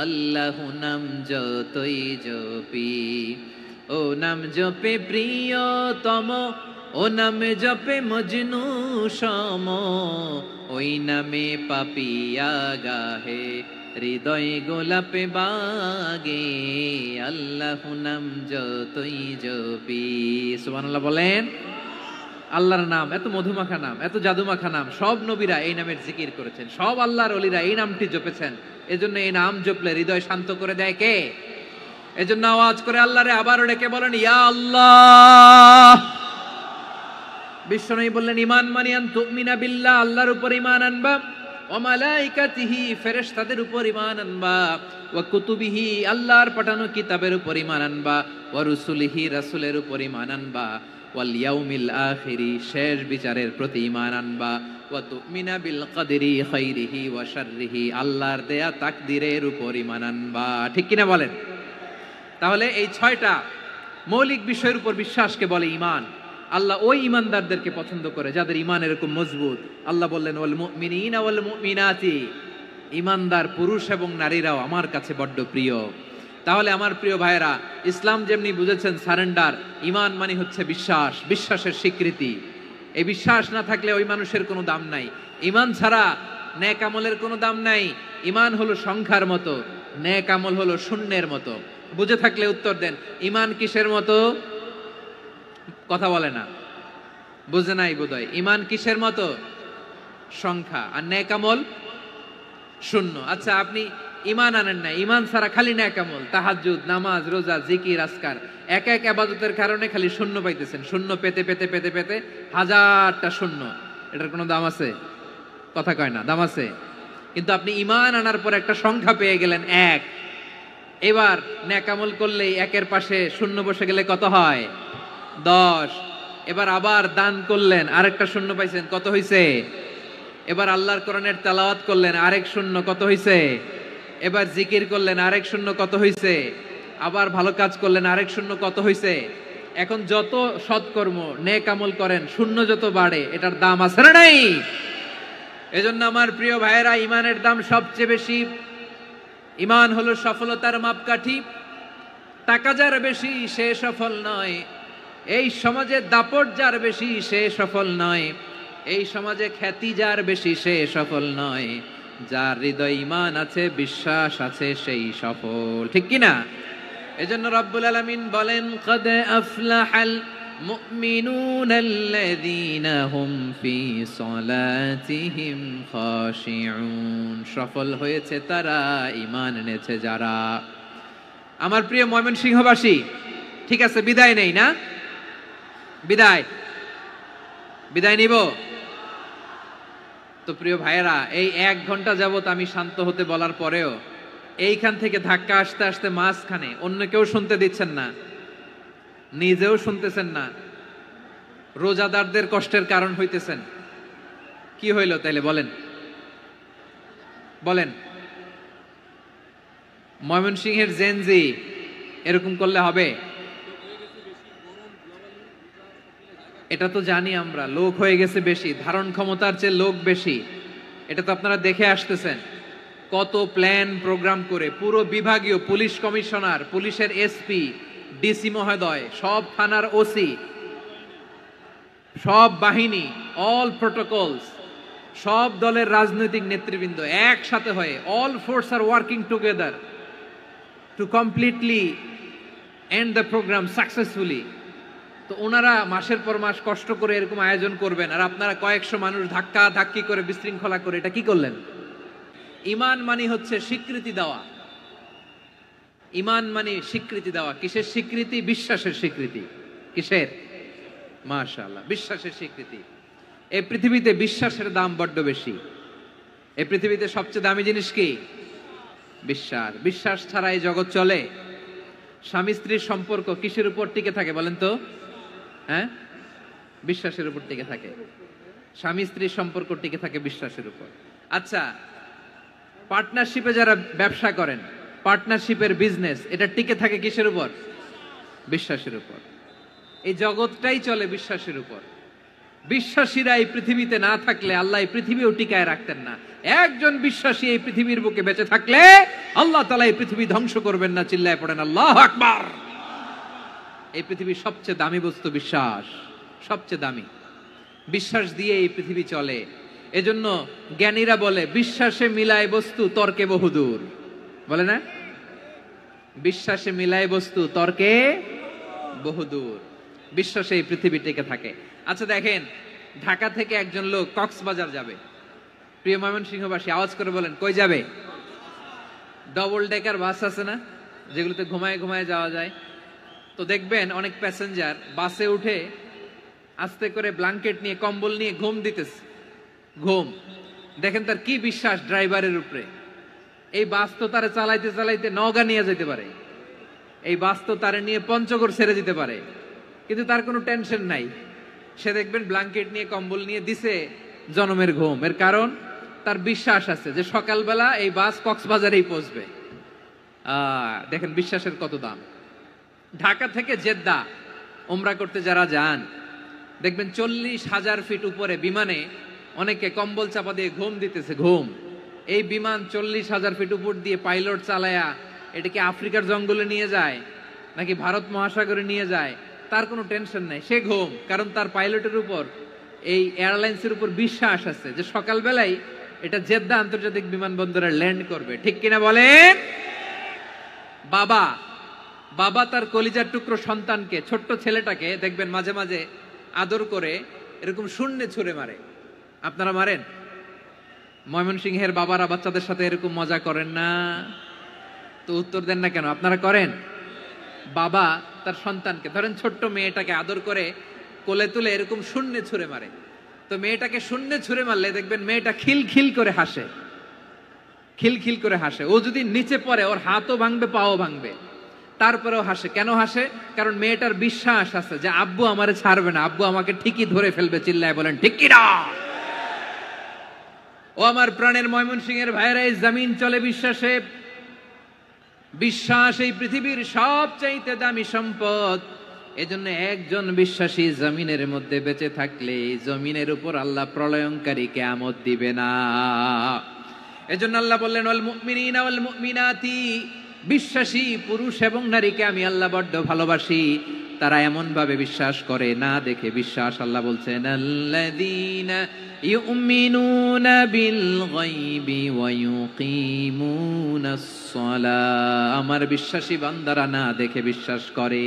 আল্লাহ নাম যতই জপি, ও নাম জপে প্রিয়তম, ও নামে জপে মজনু সম, ওই নামে পাপিয়া গাহে হৃদয় গোলাপে বাগে। আল্লাহ নাম যতই জপি। সুবহানাল্লাহ বলেন। আল্লাহর নাম এত মধুমাখা নাম, এত জাদুমাখা নাম, সব নবীরা এই নামের জিকির করেছেন, সব আল্লাহর ওলিরা এই নামটি জপেছেন। এজন্য এই নাম জপলে হৃদয় শান্ত করে দেয় কে? এজন্য আওয়াজ করে আল্লাহরে আবারও ডেকে বলেন ইয়া আল্লাহ। বিশ্বনবী বললেন ঈমান মানে আন তুমিনা বিল্লাহ, আল্লাহর উপর ঈমান আনবা, ওয়া মালাইকাতিহি, ফেরেশতাদের উপর ঈমান আনবা, ওয়া কুতুবিহি, আল্লাহর পাঠানো কিতাবের উপর ঈমান আনবা, ওয়া রুসুলিহি, রাসূলের উপর ঈমান আনবা, ওয়াল ইয়াউমিল আখিরি, শেষ বিচারের প্রতি ঈমান আনবা, ওয়া তুমিনা বিল কদরি খাইরিহি ওয়া শাররিহি, আল্লাহর দেয়া তাকদীরের উপর ঈমান আনবা। ঠিক কিনা বলেন? তাহলে এই 6টা মৌলিক বিষয়ের উপর বিশ্বাসকে বলে ঈমান। আল্লাহ ওই ঈমানদারদেরকে পছন্দ করে যাদের ঈমান এরকম মজবুত। আল্লাহ বললেন ওয়াল মুমিনিনা ওয়াল মুমিনাতি, ঈমানদার পুরুষ এবং নারীরাও আমার কাছে বড্ড প্রিয়। তাহলে আমার প্রিয় ভাইয়েরা, ইসলাম যেমনি বুঝেছেন সারেন্ডার, ঈমান মানে হচ্ছে বিশ্বাস, বিশ্বাসের স্বীকৃতি। এই বিশ্বাস না থাকলে ওই মানুষের কোনো দাম নাই। ঈমান ছাড়া নেক আমলের কোনো দাম নাই। ঈমান হলো সংখ্যার মতো, নেক আমল হলো শূন্যের মতো। বুঝে থাকলে উত্তর দেন। ঈমান কিসের মতো? কথা বলে না, বুঝে নাই বোধহয়। ঈমান কিসের মতো? সংখ্যা। আর নেক আমল শূন্য। আচ্ছা, আপনি ঈমান আনেন না, ঈমান ছাড়া খালি নেক আমল, তাহাজ্জুদ, নামাজ, রোজা, জিকির, আজকার, এক এক ইবাদতের কারণে খালি শূন্য পাইতেছেন। শূন্য পেতে পেতে পেতে পেতে হাজারটা শূন্য। এটার কোনো দাম আছে? কথা কয় না, দাম আছে। কিন্তু আপনি ঈমান আনার পর একটা সংখ্যা পেয়ে গেলেন, এক। এবার নেক আমল করলেই একের পাশে শূন্য বসে গেলে কত হয়? 10। এবার আবার দান করলেন, আরেকটা শূন্য পাইছেন, কত হইছে? এবার আল্লাহর কোরআনের তেলাওয়াত করলেন, আরেক শূন্য, কত হইছে? এবার জিকির করলেন, আরেক শূন্য, কত হইছে? আবার ভালো কাজ করলেন, আরেক শূন্য, কত হইছে? এখন যত সৎকর্ম নেক আমল করেন, শূন্য যত বাড়ে, এটার দাম আছে না নাই? এজন্য আমার প্রিয় ভাইয়েরা, ঈমানের দাম সবচেয়ে বেশি। ঈমান হলো সফলতার মাপকাঠি। টাকা যার বেশি সে সফল নয়, এই সমাজে দাপট যার বেশি সে সফল নয়, এই সমাজে খ্যাতি যার বেশি সে সফল নয়, যার হৃদয় ঈমান আছে, বিশ্বাস আছে, সেই সফল। ঠিক কি না? এজন্য রব্বুল আলামিন বলেন, কদ আফলাহাল মুমিনুনাল্লাযীনা হুম ফি সলাতিহিম খাশিউন, সফল হয়েছে তারা, ঈমান এনেছে যারা। আমার প্রিয় ময়মনসিংহবাসী, ঠিক আছে, বিদায় নেই না? বিদায় নিব তো? প্রিয় ভাইয়েরা, এই 1 ঘন্টা যাবত আমি শান্ত হতে বলার পরেও এইখান থেকে ধাক্কা আসতে আসতে মাঝখানে অন্য কেউ শুনতে দিচ্ছেন না, নিজেও শুনতেছেন না, রোজাদারদের কষ্টের কারণ হইতেছেন। কি হইল তাইলে বলেন? ময়মনসিংহের জেনজি এরকম করলে হবে? এটা তো জানি আমরা, লোক হয়ে গেছে বেশি, ধারণ ক্ষমতার চেয়ে লোক বেশি। এটা তো আপনারা দেখে আসতেছেন, কত প্ল্যান প্রোগ্রাম করে পুরো বিভাগীয় পুলিশ কমিশনার, পুলিশের এসপি, ডিসি মহোদয়, সব থানার ওসি, সব বাহিনী, অল প্রোটোকলস, সব দলের রাজনৈতিক নেতৃবৃন্দ একসাথে হয়ে, all force are working together to completely end the programme successfully. তো ওনারা মাসের পর মাস কষ্ট করে এরকম আয়োজন করবেন, আর আপনারা কয়েকশো মানুষ ধাক্কা ধাক্কি করে বিশৃঙ্খলা করে এটা কি করলেন? ঈমান মানে হচ্ছে স্বীকৃতি দেওয়া। ঈমান মানে স্বীকৃতি দেওয়া। কিসের স্বীকৃতি? বিশ্বাসের স্বীকৃতি। কিসের? মাশাআল্লাহ, বিশ্বাসের স্বীকৃতি। এই পৃথিবীতে বিশ্বাসের দাম বড্ড বেশি। এই পৃথিবীতে সবচেয়ে দামি জিনিস কি? বিশ্বাস। বিশ্বাস ছাড়া এই জগৎ চলে? স্বামী স্ত্রীর সম্পর্ক কিসের উপর টিকে থাকে বলেন তো? হ্যাঁ, বিশ্বাসের উপর টিকে থাকে। স্বামী স্ত্রীর সম্পর্ক টিকে থাকে বিশ্বাসের উপর। আচ্ছা, পার্টনারশিপে যারা ব্যবসা করেন, পার্টনারশিপের বিজনেস, এটা টিকে থাকে কিসের উপর? বিশ্বাসের উপর। এই জগৎটাই চলে বিশ্বাসের উপর। বিশ্বাসীরা এই পৃথিবীতে না থাকলে আল্লাহ এই পৃথিবীও টিকায় রাখতেন না। একজন বিশ্বাসী এই পৃথিবীর বুকে বেঁচে থাকলে আল্লাহ তাআলা এই পৃথিবী ধ্বংস করবেন না। চিল্লায় পড়েন আল্লাহু আকবার। এই পৃথিবীর সবচেয়ে দামি বস্তু বিশ্বাস, সবচেয়ে দামি। বিশ্বাস দিয়ে এই পৃথিবী চলে। এজন্য জ্ঞানীরা বলে, বিশ্বাসে মিলায় বস্তু তর্কে বহুদূর। বলে না? বিশ্বাসে মিলায় বস্তু তর্কে বহুদূর। বিশ্বাসে এই পৃথিবী টিকে থাকে। আচ্ছা দেখেন, ঢাকা থেকে একজন লোক কক্সবাজার যাবে। প্রিয় ময়মনসিংহবাসী, আওয়াজ করে বলেন, কই যাবে? ডবল ডেকার বাস আছে না, যেগুলোতে ঘুমায় ঘুমায় যাওয়া যায়। তো দেখবেন অনেক প্যাসেঞ্জার বাসে উঠে আস্তে করে ব্ল্যাঙ্কেট নিয়ে, কম্বল নিয়ে ঘুম দিতেছে। ঘুম দেখেন তার কি বিশ্বাস ড্রাইভারের উপরে। এই বাস তো তারে চালাইতে চালাইতে নওগাঁ নিয়ে যেতে পারে, এই বাস তো তারে নিয়ে পঞ্চগড় ছেড়ে দিতে পারে, কিন্তু তার কোনো টেনশন নাই। সে দেখবেন ব্ল্যাঙ্কেট নিয়ে, কম্বল নিয়ে দিছে জনমের ঘুম। এর কারণ তার বিশ্বাস আছে যে সকালবেলা এই বাস কক্সবাজারেই পৌঁছবে। দেখেন বিশ্বাসের কত দাম। ঢাকা থেকে জেদ্দা উমরা করতে যারা যান, দেখবেন 40,000 ফিট উপরে বিমানে অনেকে কম্বল চাপা দিয়ে ঘুম দিতেছে। ঘুম। এই বিমান 40,000 ফিট উপর দিয়ে পাইলট চালায়া এটাকে আফ্রিকার জঙ্গলে নিয়ে যায় নাকি ভারত মহাসাগরে নিয়ে যায়, তার কোনো টেনশন নাই। সে ঘুম, কারণ তার পাইলটের উপর, এই এয়ারলাইন্সের উপর বিশ্বাস আছে যে সকালবেলায় এটা জেদ্দা আন্তর্জাতিক বিমানবন্দরে ল্যান্ড করবে। ঠিক কিনা বলেন? বাবা তার কলিজার টুকরো সন্তানকে, ছোট্ট ছেলেটাকে দেখবেন মাঝে মাঝে আদর করে এরকম শূন্যে ছুঁড়ে মারে। আপনারা মারেন? ময়মনসিংহের বাবারা বাচ্চাদের সাথে এরকম মজা করেন না? তো উত্তর দেন না কেন? আপনারা করেন? বাবা তার সন্তানকে, ধরেন ছোট্ট মেয়েটাকে আদর করে কোলে তুলে এরকম শূন্যে ছুঁড়ে মারে। তো মেয়েটাকে শূন্যে ছুঁড়ে মারলে দেখবেন মেয়েটা খিলখিল করে হাসে, খিলখিল করে হাসে। ও যদি নিচে পড়ে ওর হাতও ভাঙবে, পাও ভাঙবে, তারপরেও হাসে। কেন হাসে? কারণ মেয়েটার বিশ্বাস আছে যে আব্বু আমারে ছাড়বে না, আব্বু আমাকে ঠিকই ধরে ফেলবে। চিল্লায় বলেন ঠিক কি না? ও আমার প্রাণের ময়মনসিংহের ভাইয়েরা, এই জমিন চলে বিশ্বাসে। বিশ্বাস এই পৃথিবীর সবচাইতে দামি সম্পদ। এজন্য একজন বিশ্বাসী জমিনের মধ্যে বেঁচে থাকলে জমিনের উপর আল্লাহ প্রলয়ঙ্কারী কিয়ামত দিবে না। এজন্য আল্লাহ বললেন, ওয়াল মুমিনিনা ওয়াল মুমিনাতি, বিশ্বাসী পুরুষ এবং নারীকে আমি আল্লাহ বড্ড ভালোবাসি। তারা এমন ভাবে বিশ্বাস করে, না দেখে বিশ্বাস। আল্লাহ বলছেন, আল্লাযীনা ইউমিনুনা বিল গায়বি ওয়া ইউকিমুনাস সালাহ। আমার বিশ্বাসী বান্দারা না দেখে বিশ্বাস করে।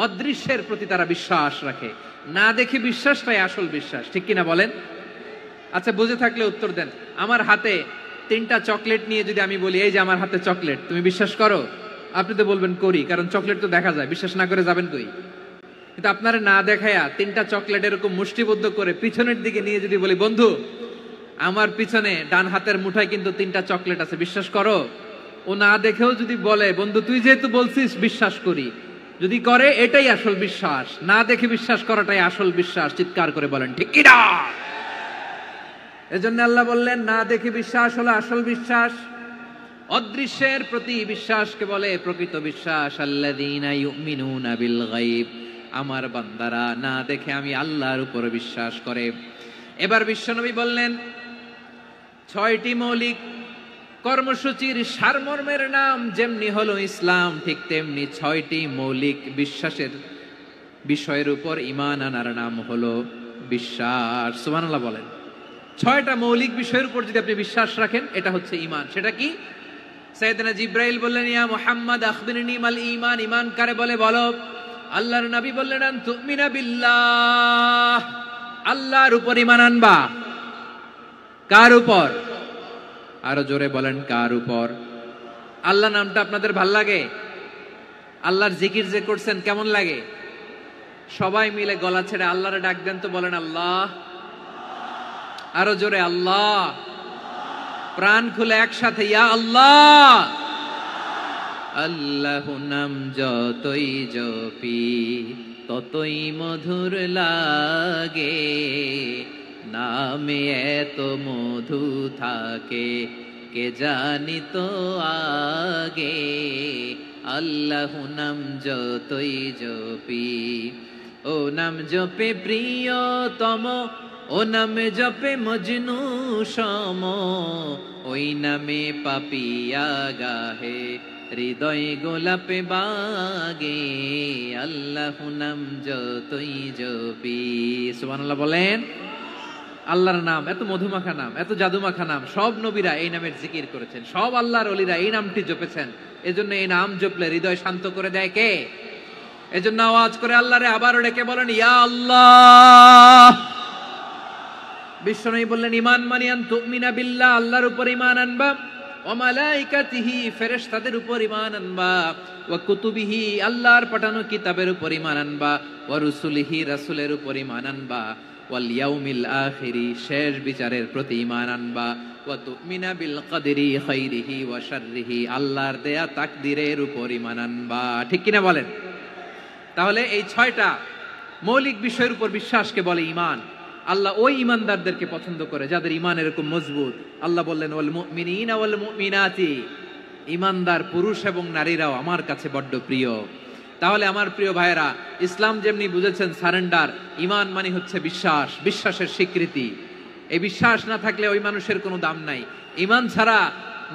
অদৃশ্যের প্রতি তারা বিশ্বাস রাখে, না দেখে বিশ্বাসটাই আসল বিশ্বাস। ঠিক কিনা বলেন? আচ্ছা, বুঝে থাকলে উত্তর দেন। আমার হাতে 3টা চকলেট নিয়ে যদি আমি বলি, এই যে আমার হাতে চকলেট, তুমি বিশ্বাস করো? আপনি তো বলবেন করি, কারণ চকলেট তো দেখা যায়, বিশ্বাস না করে যাবেন কই? কিন্তু আপনারা না দেখায়া 3টা চকলেট এরকম মুষ্টিবদ্ধ করে পিছনের দিকে নিয়ে যদি বলি, বন্ধু আমার পিছনে ডান হাতের মুঠায় কিন্তু 3টা চকলেট আছে, বিশ্বাস করো? ও না দেখেও যদি বলে, বন্ধু তুই যেহেতু বলছিস বিশ্বাস করি, যদি করে এটাই আসল বিশ্বাস, না দেখে বিশ্বাস করাটাই আসল বিশ্বাস। চিৎকার করে বলেন ঠিক কি না? এজন্য আল্লাহ বললেন না দেখে বিশ্বাস হলো আসল বিশ্বাস। অদৃশ্যের প্রতি বিশ্বাসকে বলে প্রকৃত বিশ্বাস। আল্লাযীনা ইউমিনুনা বিল গায়ব, আমার বান্দারা না দেখে আমি আল্লাহর উপর বিশ্বাস করে। এবার বিশ্বনবী বললেন 6টি মৌলিক কর্মসূচির সারমর্মের নাম যেমনি হলো ইসলাম, ঠিক তেমনি 6টি মৌলিক বিশ্বাসের বিষয়ের উপর ঈমান আনার নাম হলো বিশ্বাস। সুবহানাল্লাহ বলেন। 6টা মৌলিক বিষয়ের উপর যদি আপনি বিশ্বাস রাখেন, এটা হচ্ছে ঈমান। সেটা কি? সাইয়েদনা জিবরাইল বললেন, ইয়া মুহাম্মদ আখবিরনি মাল ঈমান, ঈমান কারে বলে বলো। আল্লাহর নবী বললেন, আন তুমিনা বিল্লাহ, আল্লাহর উপর ঈমান আনবা। কার উপর? আরো জোরে বলেন, কার উপর? আল্লাহ নামটা আপনাদের ভাল লাগে? আল্লাহর জিকির যে করছেন কেমন লাগে? সবাই মিলে গলা ছেড়ে আল্লাহরে ডাক দেন তো, বলেন আল্লাহ। আরো জোরে আল্লাহ। প্রাণ খুলে একসাথে ইয়া আল্লাহ। আল্লাহ নাম যতই জপি ততই মধুর লাগে, নামে এত মধু থাকে কে জানি তো আগে। আল্লাহ নাম যতই জপি, ও নাম জপে প্রিয়তম, ও নামে জপে মজনু সম, ওই নামে পাপিয়া গাহে হৃদয় গোলাপে বাগে। আল্লাহ নাম যতই জপি। সুবহানাল্লাহ বলেন। আল্লাহর নাম এত মধুমাখা নাম, এত জাদুমাখা নাম, সব নবীরা এই নামের জিকির করেছেন, সব আল্লাহর ওলিরা এই নামটি জপেছেন। এজন্য এই নাম জপলে হৃদয় শান্ত করে দেয় কে? এজন্য আওয়াজ করে আল্লাহরে আবারও ডেকে বলেন ইয়া আল্লাহ। বিশ্বনবী বললেন ঈমান মানে আন তুমিনা বিল্লাহ, আল্লাহর উপর ঈমান আনবা, ওয়া মালাইকাতিহি, ফেরেশতাদের উপর ঈমান আনবা, ওয়া কুতুবিহি, আল্লাহর পাঠানো কিতাবের উপর ঈমান আনবা, ওয়া রুসুলিহি, রাসূলের উপর ঈমান আনবা, ওয়াল ইয়াউমিল আখিরি, শেষ বিচারের প্রতি ঈমান আনবা, ওয়া তুমিনা বিল কদরি খাইরিহি ওয়া শাররিহি, আল্লাহর দেয়া তাকদীরের উপর ঈমান আনবা। ঠিক কিনা বলেন? তাহলে এই 6টা মৌলিক বিষয়ের উপর বিশ্বাসকে বলে ঈমান। আল্লাহ ওই ঈমানদারদেরকে পছন্দ করে যাদের ঈমান এরকম মজবুত। আল্লাহ বললেন ওয়াল মুমিনিনা ওয়াল মুমিনাতি, ঈমানদার পুরুষ এবং নারীরাও আমার কাছে বড্ড প্রিয়। তাহলে আমার প্রিয় ভাইয়েরা, ইসলাম যেমনি বুঝেছেন সারেন্ডার, ঈমান মানে হচ্ছে বিশ্বাস, বিশ্বাসের স্বীকৃতি। এই বিশ্বাস না থাকলে ওই মানুষের কোনো দাম নাই। ঈমান ছাড়া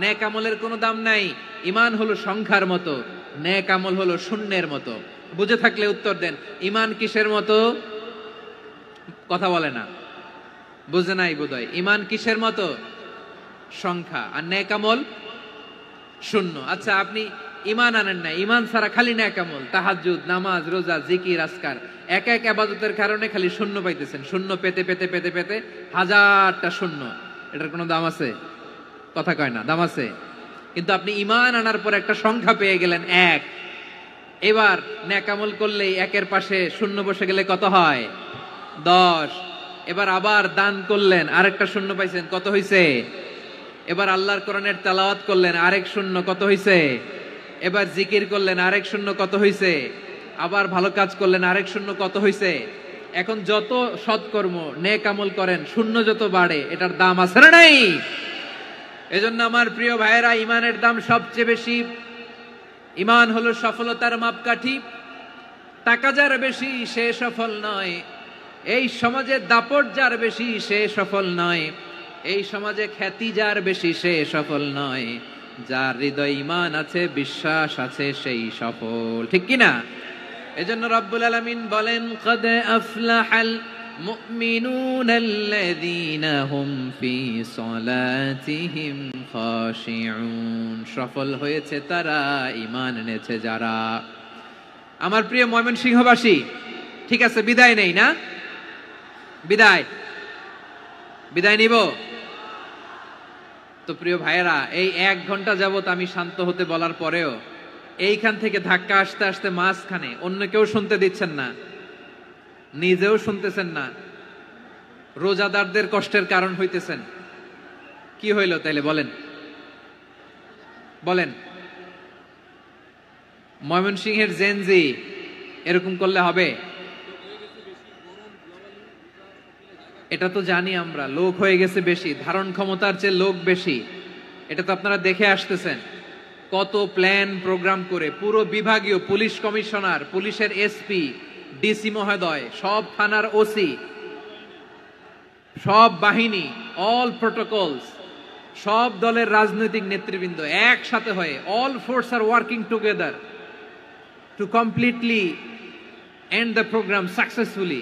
নেক আমলের কোনো দাম নাই। ঈমান হলো সংখ্যার মতো, নেক আমল হলো শূন্যের মতো। বুঝে থাকলে উত্তর দেন, ঈমান কিসের মতো? কথা বলে না, বুঝে নাই বোধহয়। ঈমান কিসের মতো? সংখ্যা। আর নেক আমল শূন্য। আচ্ছা, আপনি ঈমান আনেন না, ঈমান ছাড়া খালি নেক আমল, তাহাজ্জুদ, নামাজ, রোজা, জিকির, আজকার, এক এক ইবাদতের কারণে খালি শূন্য পাইতেছেন। শূন্য পেতে পেতে পেতে পেতে হাজারটা শূন্য। এটার কোনো দাম আছে? কথা কয় না, দাম আছে। কিন্তু আপনি ঈমান আনার পর একটা সংখ্যা পেয়ে গেলেন, এক। এবার নেক আমল করলেই একের পাশে শূন্য বসে গেলে কত হয়? 10। এবার আবার দান করলেন, আরেকটা শূন্য পাইছেন, কত হইছে? এবার আল্লাহর কোরআনের তেলাওয়াত করলেন, আরেক শূন্য, কত হইছে? এবার জিকির করলেন, আরেক শূন্য, কত হইছে? আবার ভালো কাজ করলেন, আরেক শূন্য, কত হইছে? এখন যত সৎকর্ম নেক আমল করেন, শূন্য যত বাড়ে, এটার দাম আছে না নাই? এজন্য আমার প্রিয় ভাইয়েরা, ঈমানের দাম সবচেয়ে বেশি। ঈমান হলো সফলতার মাপকাঠি। টাকা যার বেশি সে সফল নয়, এই সমাজে দাপট যার বেশি সে সফল নয়, এই সমাজে খ্যাতি যার বেশি সে সফল নয়, যার হৃদয় ঈমান আছে, বিশ্বাস আছে, সেই সফল। ঠিক কি না? এজন্য রব্বুল আলামিন বলেন, ক্বাদ আফলাহাল মুমিনুনাল্লাযীনা হুম ফি সলাতিহিম খাশিউন, সফল হয়েছে তারা, ঈমান এনেছে যারা। আমার প্রিয় ময়মনসিংহবাসী, ঠিক আছে, বিদায় নেই না? বিদায় নিব তো? প্রিয় ভাইয়েরা, এই 1 ঘন্টা যাবত আমি শান্ত হতে বলার পরেও এইখান থেকে ধাক্কা আসতে আসতে মাঝখানে অন্য কেউ শুনতে দিচ্ছেন না, নিজেও শুনতেছেন না, রোজাদারদের কষ্টের কারণ হইতেছেন। কি হইল তাইলে বলেন? বলেন, ময়মনসিংহের জেনজি এরকম করলে হবে? এটা তো জানি আমরা, লোক হয়ে গেছে বেশি, ধারণ ক্ষমতার চেয়ে লোক বেশি। এটা তো আপনারা দেখে আসতেছেন, কত প্ল্যান প্রোগ্রাম করে পুরো বিভাগীয় পুলিশ কমিশনার, পুলিশের এসপি, ডিসি মহোদয়, সব থানার ওসি, সব বাহিনী, অল প্রোটোকলস, সব দলের রাজনৈতিক নেতৃবৃন্দ একসাথে হয়ে, all force are working together to completely end the programme successfully.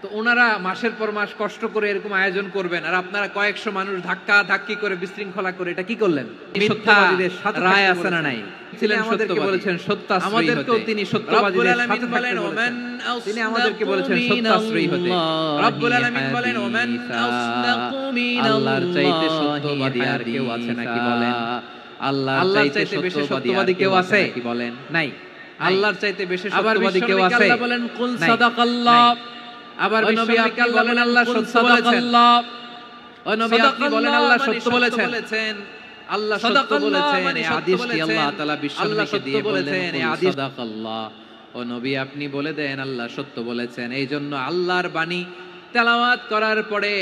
তো ওনারা মাসের পর মাস কষ্ট করে এরকম আয়োজন করবেন, আর আপনারা কয়েকশো মানুষ ধাক্কা ধাক্কি করে বিশৃঙ্খলা করে এটা কি করলেন? সত্যবাদীদের সাথে রায় আছে না নাই? ছিলেন সত্যবাদী, বলেছেন সত্যাশ্রয়ী হতে। আমাদেরকেও তিনি সত্যবাদীদের সাথে বলেন, তিনি আমাদেরকে বলেছেন সত্যাশ্রয়ী হতে। রব্বুল আলামিন বলেন, ওমান আসদাকু মিনাল্লাহি, আল্লাহর চাইতে সত্যবাদী আর কেউ আছে নাকি বলেন? আল্লাহর চাইতে বেশি সত্যবাদী কেউ আছে নাকি বলেন? নাই। আল্লাহর চাইতে বেশি সত্যবাদী কেউ আছে? আল্লাহ বলেন, কুল সাদাকাল্লাহ। আবার নবী আপনি বলেন আল্লাহ সত্য বলেছেন। ও নবী আপনি বলেন আল্লাহ সত্য বলেছেন। আল্লাহ সত্য বলেছেন, এই আদেশটি আল্লাহ তাআলা বিশ্বনবীকে দিয়ে বলেছেন, এই আদেশ সাদাকাল্লাহ। ও নবী আপনি বলে দেন আল্লাহ সত্য বলেছেন। এইজন্য আল্লাহর বাণী তেলাওয়াত করার পরে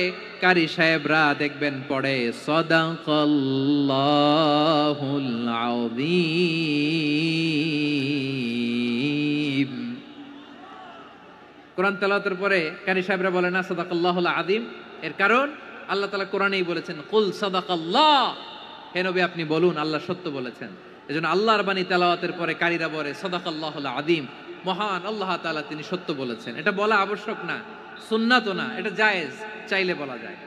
কারি সাহেবরা দেখবেন পড়ে সাদাকাল্লাহুল আযীম। কোরআন তেলাওয়াতের পরে কারি সাহেবরা বলে না সাদাকাল্লাহুল আযীম, এর কারণ আল্লাহ তাআলা কোরআনেই বলেছেন কুল সাদাকাল্লাহ, হে নবী আপনি বলুন আল্লাহ সত্য বলেছেন। এজন্য আল্লাহর বাণী তেলাওয়াতের পরে কারীরা বলে সাদাকাল্লাহুল আযীম, মহান আল্লাহ তাআলা তিনি সত্য বলেছেন। এটা বলা আবশ্যক না, সুন্নাতও না, এটা জায়েজ, চাইলে বলা যায়।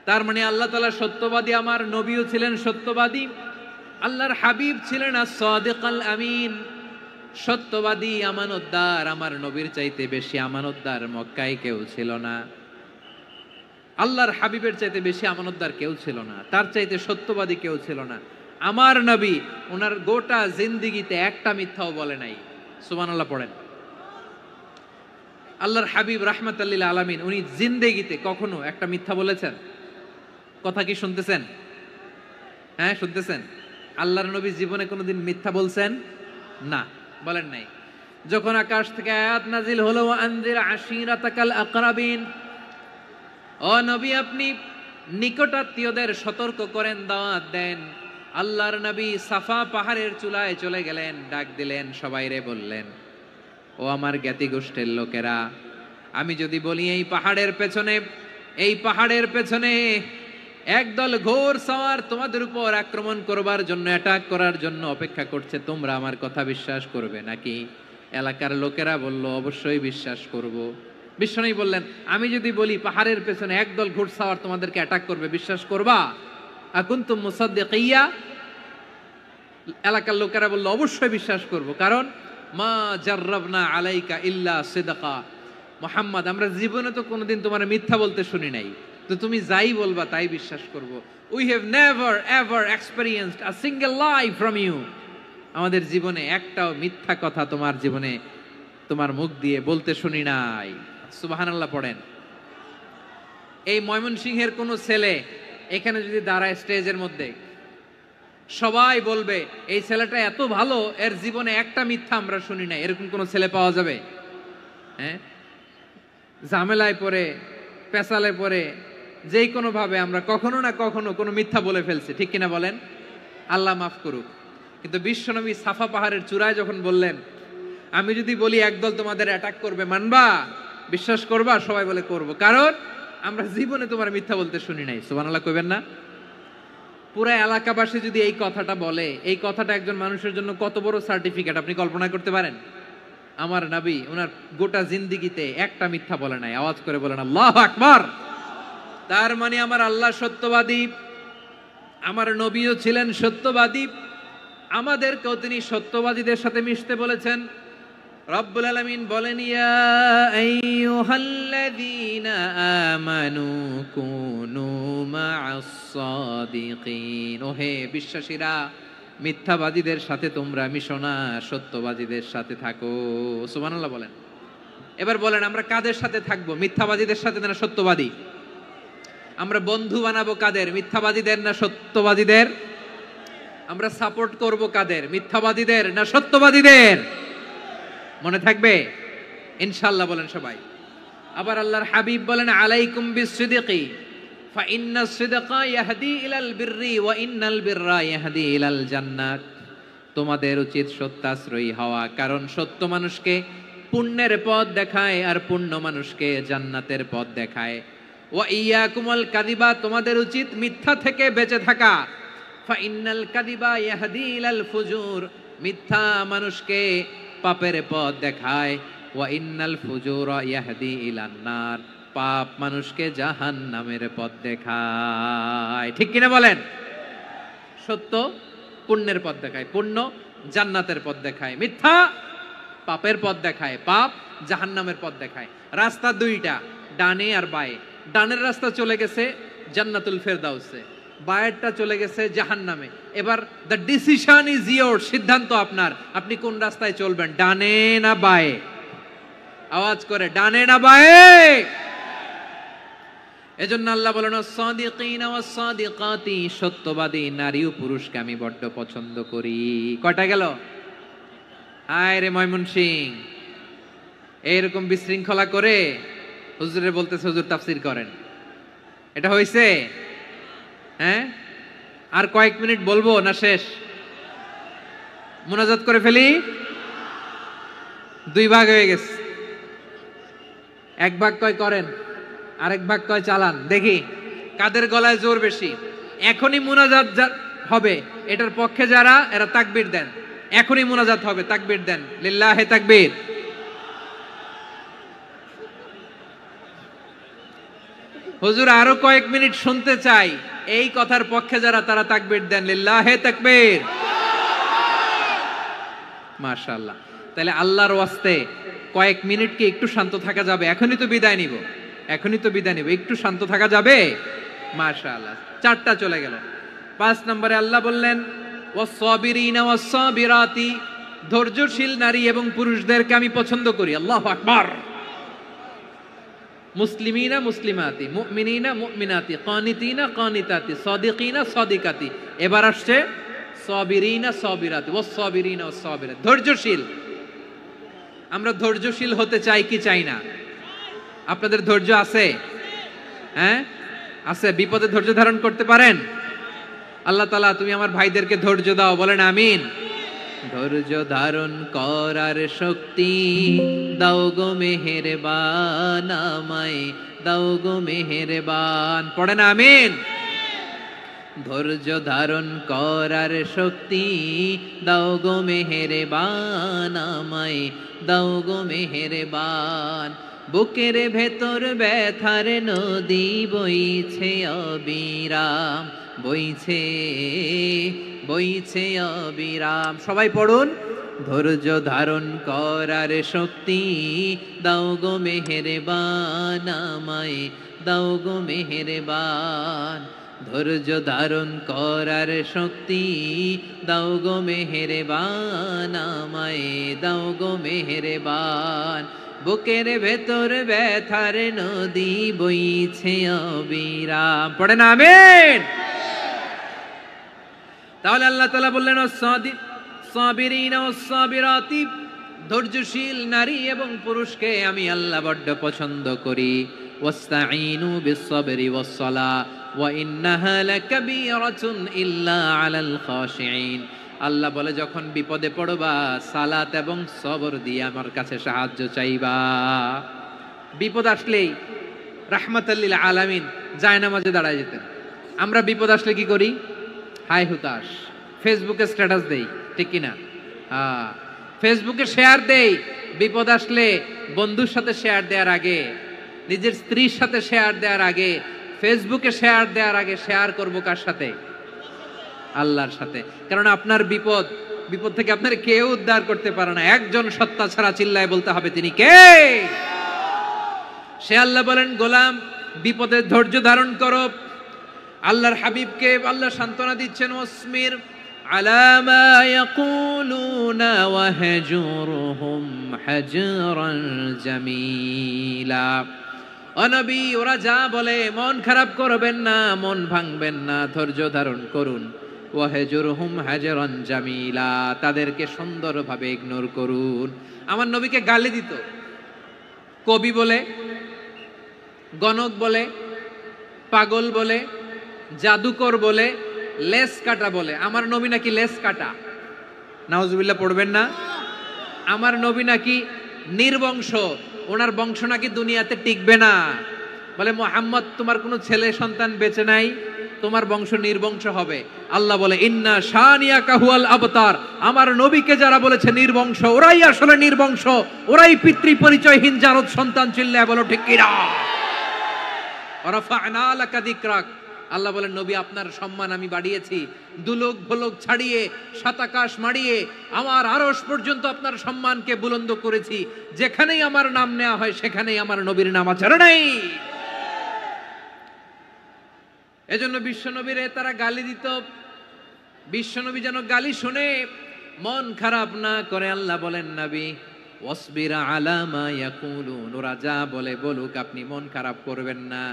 তার মানে আল্লাহ তাআলা সত্যবাদী, আমার নবীও ছিলেন সত্যবাদী, আল্লাহর হাবিব ছিলেন as-সাদিকাল আমিন, সত্যবাদী, আমানতদার। আমার নবীর চাইতে বেশি আমানতদার মক্কায় কেউ ছিল না, আল্লাহর হাবিবের চাইতে বেশি আমানতদার কেউ ছিল না, তার চাইতে সত্যবাদী কেউ ছিল না। আমার নবী ওনার গোটা জিন্দেগিতে একটা মিথ্যাও বলে নাই। সুবহানাল্লাহ পড়েন। আল্লাহর হাবিব রাহমাতাল লিল আলামিন উনি জিন্দেগিতে কখনো একটা মিথ্যা বলেছেন? কথা কি শুনতেছেন? হ্যাঁ শুনতেছেন? আল্লাহর নবী জীবনে কোনোদিন মিথ্যা বলছেন? না, বলেন নাই। যখন আকাশ থেকে আয়াত নাজিল হলো আনজির আশিরাতাকাল আকরাবিন, ও নবী আপনি নিকটাত্মীয়দের সতর্ক করেন, দাওয়াত দেন। আল্লাহর নবী সাফা পাহাড়ের চূড়ায় চলে গেলেন, ডাক দিলেন, সবাইরে বললেন, ও আমার জ্ঞাতি গোষ্ঠীর লোকেরা, আমি যদি বলি এই পাহাড়ের পেছনে একদল ঘোর সওয়ার তোমাদের উপর আক্রমণ করবার জন্য, অ্যাটাক করার জন্য অপেক্ষা করছে, তোমরা আমার কথা বিশ্বাস করবে নাকি? এলাকার লোকেরা বলল, অবশ্যই বিশ্বাস করব। বিশ্বনবী বললেন, আমি যদি বলি পাহাড়ের পেছনে একদল ঘোড়সাওয়ার তোমাদেরকে অ্যাটাক করবে, বিশ্বাস করবা? আকুনতুম মুসাদ্দিকিয়া? এলাকার লোকেরা বলল, অবশ্যই বিশ্বাস করব, কারণ মা জাররাবনা আলাইকা ইল্লা সিদকা, মুহাম্মদ আমরা জীবনে তো কোনোদিন তোমার মিথ্যা বলতে শুনি নাই, তো তুমি যাই বলবা তাই বিশ্বাস করব। We have never ever experienced a single lie from you, আমাদের জীবনে একটাও মিথ্যা কথা তোমার জীবনে তোমার মুখ দিয়ে বলতে শুনি নাই। সুবহানাল্লাহ পড়েন। এই ময়মনসিংহের কোন ছেলে এখানে যদি দাঁড়ায় স্টেজের মধ্যে, সবাই বলবে এই ছেলেটা এত ভালো, এর জীবনে একটা মিথ্যা আমরা শুনি নাই, এরকম কোন ছেলে পাওয়া যাবে? হ্যাঁ, ঝামেলায় পড়ে, পেশালে পড়ে, যেই কোনো ভাবে আমরা কখনো না কখনো কোনো মিথ্যা বলে ফেলছি, ঠিক কিনা বলেন? আল্লাহ মাফ করুক। কিন্তু বিশ্বনবী সাফা পাহাড়ের চূড়ায় যখন বললেন, আমি যদি বলি একদল তোমাদের অ্যাটাক করবে, মানবা? বিশ্বাস করবা? সবাই বলে করব, কারণ আমরা জীবনে তোমার মিথ্যা বলতে শুনি নাই। সুবহানাল্লাহ কইবেন না? পুরা এলাকাবাসী যদি এই কথাটা বলে, এই কথাটা একজন মানুষের জন্য কত বড় সার্টিফিকেট আপনি কল্পনা করতে পারেন? আমার নবী ওনার গোটা জিন্দেগিতে একটা মিথ্যা বলে নাই। আওয়াজ করে বলেন আল্লাহু আকবার। তার মানে আমার আল্লাহ সত্যবাদী, আমার নবীও ছিলেন সত্যবাদী, আমাদেরকেও তিনি সত্যবাদীদের সাথে মিশতে বলেছেন। রব্বুল আলামিন বলেন, ইয়া আইয়ুহাল্লাযীনা আমানু কুনু মা'আস সাদিকিন, ওহে বিশ্বাসীরা, মিথ্যাবাদীদের সাথে তোমরা মিশো না, সত্যবাদীদের সাথে থাকো। সুবহানাল্লাহ বলেন। এবার বলেন আমরা কাদের সাথে থাকবো? মিথ্যাবাদীদের সাথে না সত্যবাদী? আমরা বন্ধু বানাবো কাদের? মিথ্যাবাদীদের না সত্যবাদীদের? আমরা সাপোর্ট করব কাদের? মিথ্যাবাদীদের না সত্যবাদীদের? মনে থাকবে ইনশাআল্লাহ বলেন সবাই। আবার আল্লাহর হাবিব বলেন আলাইকুম বিসসিদকি ফাইন্নাস সিদকা ইয়াহদি ইলাল বিররি ওয়া ইন্নাল বিররা ইয়াহদি ইলাল জান্নাত। তোমাদের উচিত সত্যাশ্রয়ী হওয়া, কারণ সত্য মানুষকে পুণ্যের পথ দেখায় আর পুণ্য মানুষকে জান্নাতের পথ দেখায়। ওয়া ইয়াকুমুল কাযিবা, তোমাদের উচিত মিথ্যা থেকে বেঁচে থাকা। ফাইন্নাল কাযিবা ইয়াহদি ইলাল ফুজুর, মিথ্যা মানুষকে পাপের পথ দেখায়। ওয়া ইন্নাল ফুজুরা ইয়াহদি ইলান নার, পাপ মানুষকে জাহান্নামের পথ দেখায়। ঠিক কিনা বলেন? সত্য পুণ্যের পথ দেখায়, পুণ্য জান্নাতের পথ দেখায়, মিথ্যা পাপের পথ দেখায়, পাপ জাহান্নামের পথ দেখায়। রাস্তা দুইটা, ডানে আর বায়ে। ডানের রাস্তা চলে গেছে জান্নাতুল ফেরদাউসে, বায়েরটা চলে গেছে জাহান্নামে। এবার দ্য ডিসিশন ইজ ইয়োর, সিদ্ধান্ত আপনার, আপনি কোন রাস্তায় চলবেন, ডানে না বায়ে? আওয়াজ করে, ডানে না বায়ে? এজন্য আল্লাহ বলেন সাদিকিনা ওয়াস সাদিকাতি, সত্যবাদী নারী ও পুরুষকে আমি বড্ড পছন্দ করি। কয়টা গেল? হায় রে ময়মনসিং, এইরকম বিশৃঙ্খলা করে হুজুরে বলতেছে হুজুর তাফসীর করেন, এটা হইছে? হ্যাঁ, আর কয়েক মিনিট বলবো না শেষ? মুনাজাত করে ফেলি। দুই ভাগ হয়ে গেছে, এক ভাগ কয় করেন, আরেক ভাগ কয় চালান। দেখি কাদের গলায় জোর বেশি। এখনই মুনাজাত হবে, এটার পক্ষে যারা এরা তাকবীর দেন। এখনই মুনাজাত হবে, তাকবীর দেন, লিল্লাহে তাকবীর। হুজুর আরো কয়েক মিনিট শুনতে চাই, এই কথার পক্ষে যারা তারা তাকবীর দেন, লিল্লাহে তাকবীর। মাশাআল্লাহ। তাহলে আল্লাহর ওয়াস্তে কয়েক মিনিট কি একটু শান্ত থাকা যাবে? এখনই তো বিদায় নিব, এখনই তো বিদায় নিব, একটু শান্ত থাকা যাবে? মাশাআল্লাহ। চারটা চলে গেল। 5 নম্বরে আল্লাহ বললেন ওয়াস-সাবিরিনা ওয়াস-সাবিরাতি, ধৈর্যশীল নারী এবং পুরুষদেরকে আমি পছন্দ করি। আল্লাহু আকবার। মুসলিমিনা মুসলিমাতি, মুমিনিনা মুমিনাতি, কানিতিনা কানিতাতি, সাদিকিনা সাদিকাতি। এবার আসছে সাবিরিনা সাবিরাতি, ওয়াস-সাবিরিনা ওয়াস-সাবিরাত, ধৈর্যশীল। আমরা ধৈর্যশীল হতে চাই কি চাই না? আপনাদের ধৈর্য আছে? হ্যাঁ আছে? বিপদে ধৈর্য ধারণ করতে পারেন? আল্লাহ তাআলা তুমি আমার ভাইদেরকে ধৈর্য দাও, বলেন আমিন। ধৈর্য ধারণ করার শক্তি দাও গো মেহেরবান, আমায় দাও গো মেহেরবান, পড়েন আমিন। ধৈর্য ধারণ করার শক্তি দাও গো মেহেরবান, আমায় দাও গো মেহেরবান। বুকের ভেতর ব্যথার নদী বইছে অবিরাম, বইছে বইছে অবিরাম। সবাই পড়ুন, ধৈর্য ধারণ করার শক্তি দাও গো মেহেরবান, আমায় দাও গো মেহেরবান। ধৈর্য ধারণ করার শক্তি দাও গো মেহেরবান, আমায় দাও গো মেহেরবান। বুকের ভেতর ব্যথার নদী বইছে অবিরাম, পড়েন আমিন। তাহলে আল্লাহ তাআলা বললেন সাবিরিনা ওয়াস-সাবিরাতি, ধৈর্যশীল নারী এবং পুরুষকে আমি আল্লাহ বড্ড পছন্দ করি। ওয়াস্তাঈনু বিস-সাবরি ওয়াস-সালাহ ওয়া ইন্নাহা লাকাবীরাতুন ইল্লা আলাল খাশিঈন। আল্লাহ বলে যখন বিপদে পড়বা সালাত এবং সবর দিয়ে আমার কাছে সাহায্য চাইবা। বিপদ আসলেই রাহমাতাল লিল আলামিন জায়নামাজে দাঁড়ায় যেতেন। আমরা বিপদ আসলে কি করি? হাই হুতাশ, ফেসবুকে স্ট্যাটাস দেই, ঠিক কিনা? হ্যাঁ, ফেসবুকে শেয়ার দেই। বিপদ আসলে বন্ধুর সাথে শেয়ার দেওয়ার আগে, নিজের স্ত্রীর সাথে শেয়ার দেওয়ার আগে, ফেসবুকে শেয়ার দেওয়ার আগে শেয়ার করব কার সাথে? আল্লাহর সাথে। কারণ আপনার বিপদ থেকে আপনার কেউ উদ্ধার করতে পারে না, একজন সত্তা ছাড়া। চিল্লায় বলতে হবে তিনি কে? সে আল্লাহ বলেন গোলাম বিপদে ধৈর্য ধারণ করো। আল্লাহর হাবিবকে আল্লাহ সান্ত্বনা দিচ্ছেন ওয়াসমির আলা মা ইয়াকুলুনা ওয়াহজুরহুম হাজরান জামিলা। ও নবী, ওরা যা বলে মন খারাপ করবেন না, মন ভাঙবেন না, ধৈর্য ধারণ করুন। ওয়াহজুরহুম হাজরান জামিলা, তাদেরকে সুন্দরভাবে ইগনোর করুন। আমার নবীকে গালি দিত কবি বলে, গণক বলে, পাগল বলে, জাদুকর বলে, লেস কাটা বলে। আমার নবী নাকি লেস কাটা, নাউজুবিল্লাহ পড়বেন না। আমার নবী নাকি নির্বংশ, ওনার বংশ নাকি দুনিয়াতে টিকবে না। বলে মুহাম্মদ, তোমার কোনো ছেলে সন্তান বেঁচে নাই, তোমার বংশ নির্বংশ হবে। আল্লাহ বলে ইন্না শানিয়াকা হুয়াল আবতার, আমার নবীকে যারা বলেছে নির্বংশ, ওরাই আসলে নির্বংশ, ওরাই পিতৃ পরিচয়হীন জারদ সন্তান। চিল্লায় বলো ঠিক কিনা। ওয়ারাফা'না লাকা যিকরাক, আল্লাহ বলেন নবী আপনার সম্মান আমি বাড়িয়েছি, দুলোক ভোলক ছাড়িয়ে সাতাকাশ মাড়িয়ে আমার আরশ পর্যন্ত আপনার সম্মানকে বুলন্দ করেছি। যেখানেই আমার নাম নেওয়া হয় সেখানেই আমার নবীর নাম আছে নাই। এজন্য বিশ্বনবীরে তারা গালি দিত। বিশ্বনবী যেন গালি শুনে মন খারাপ না করে আল্লাহ বলেন নবী ওয়াসবির আলা মা ইয়াকুলুন, ওরা যা বলে বলুক, আপনি মন খারাপ করবেন না।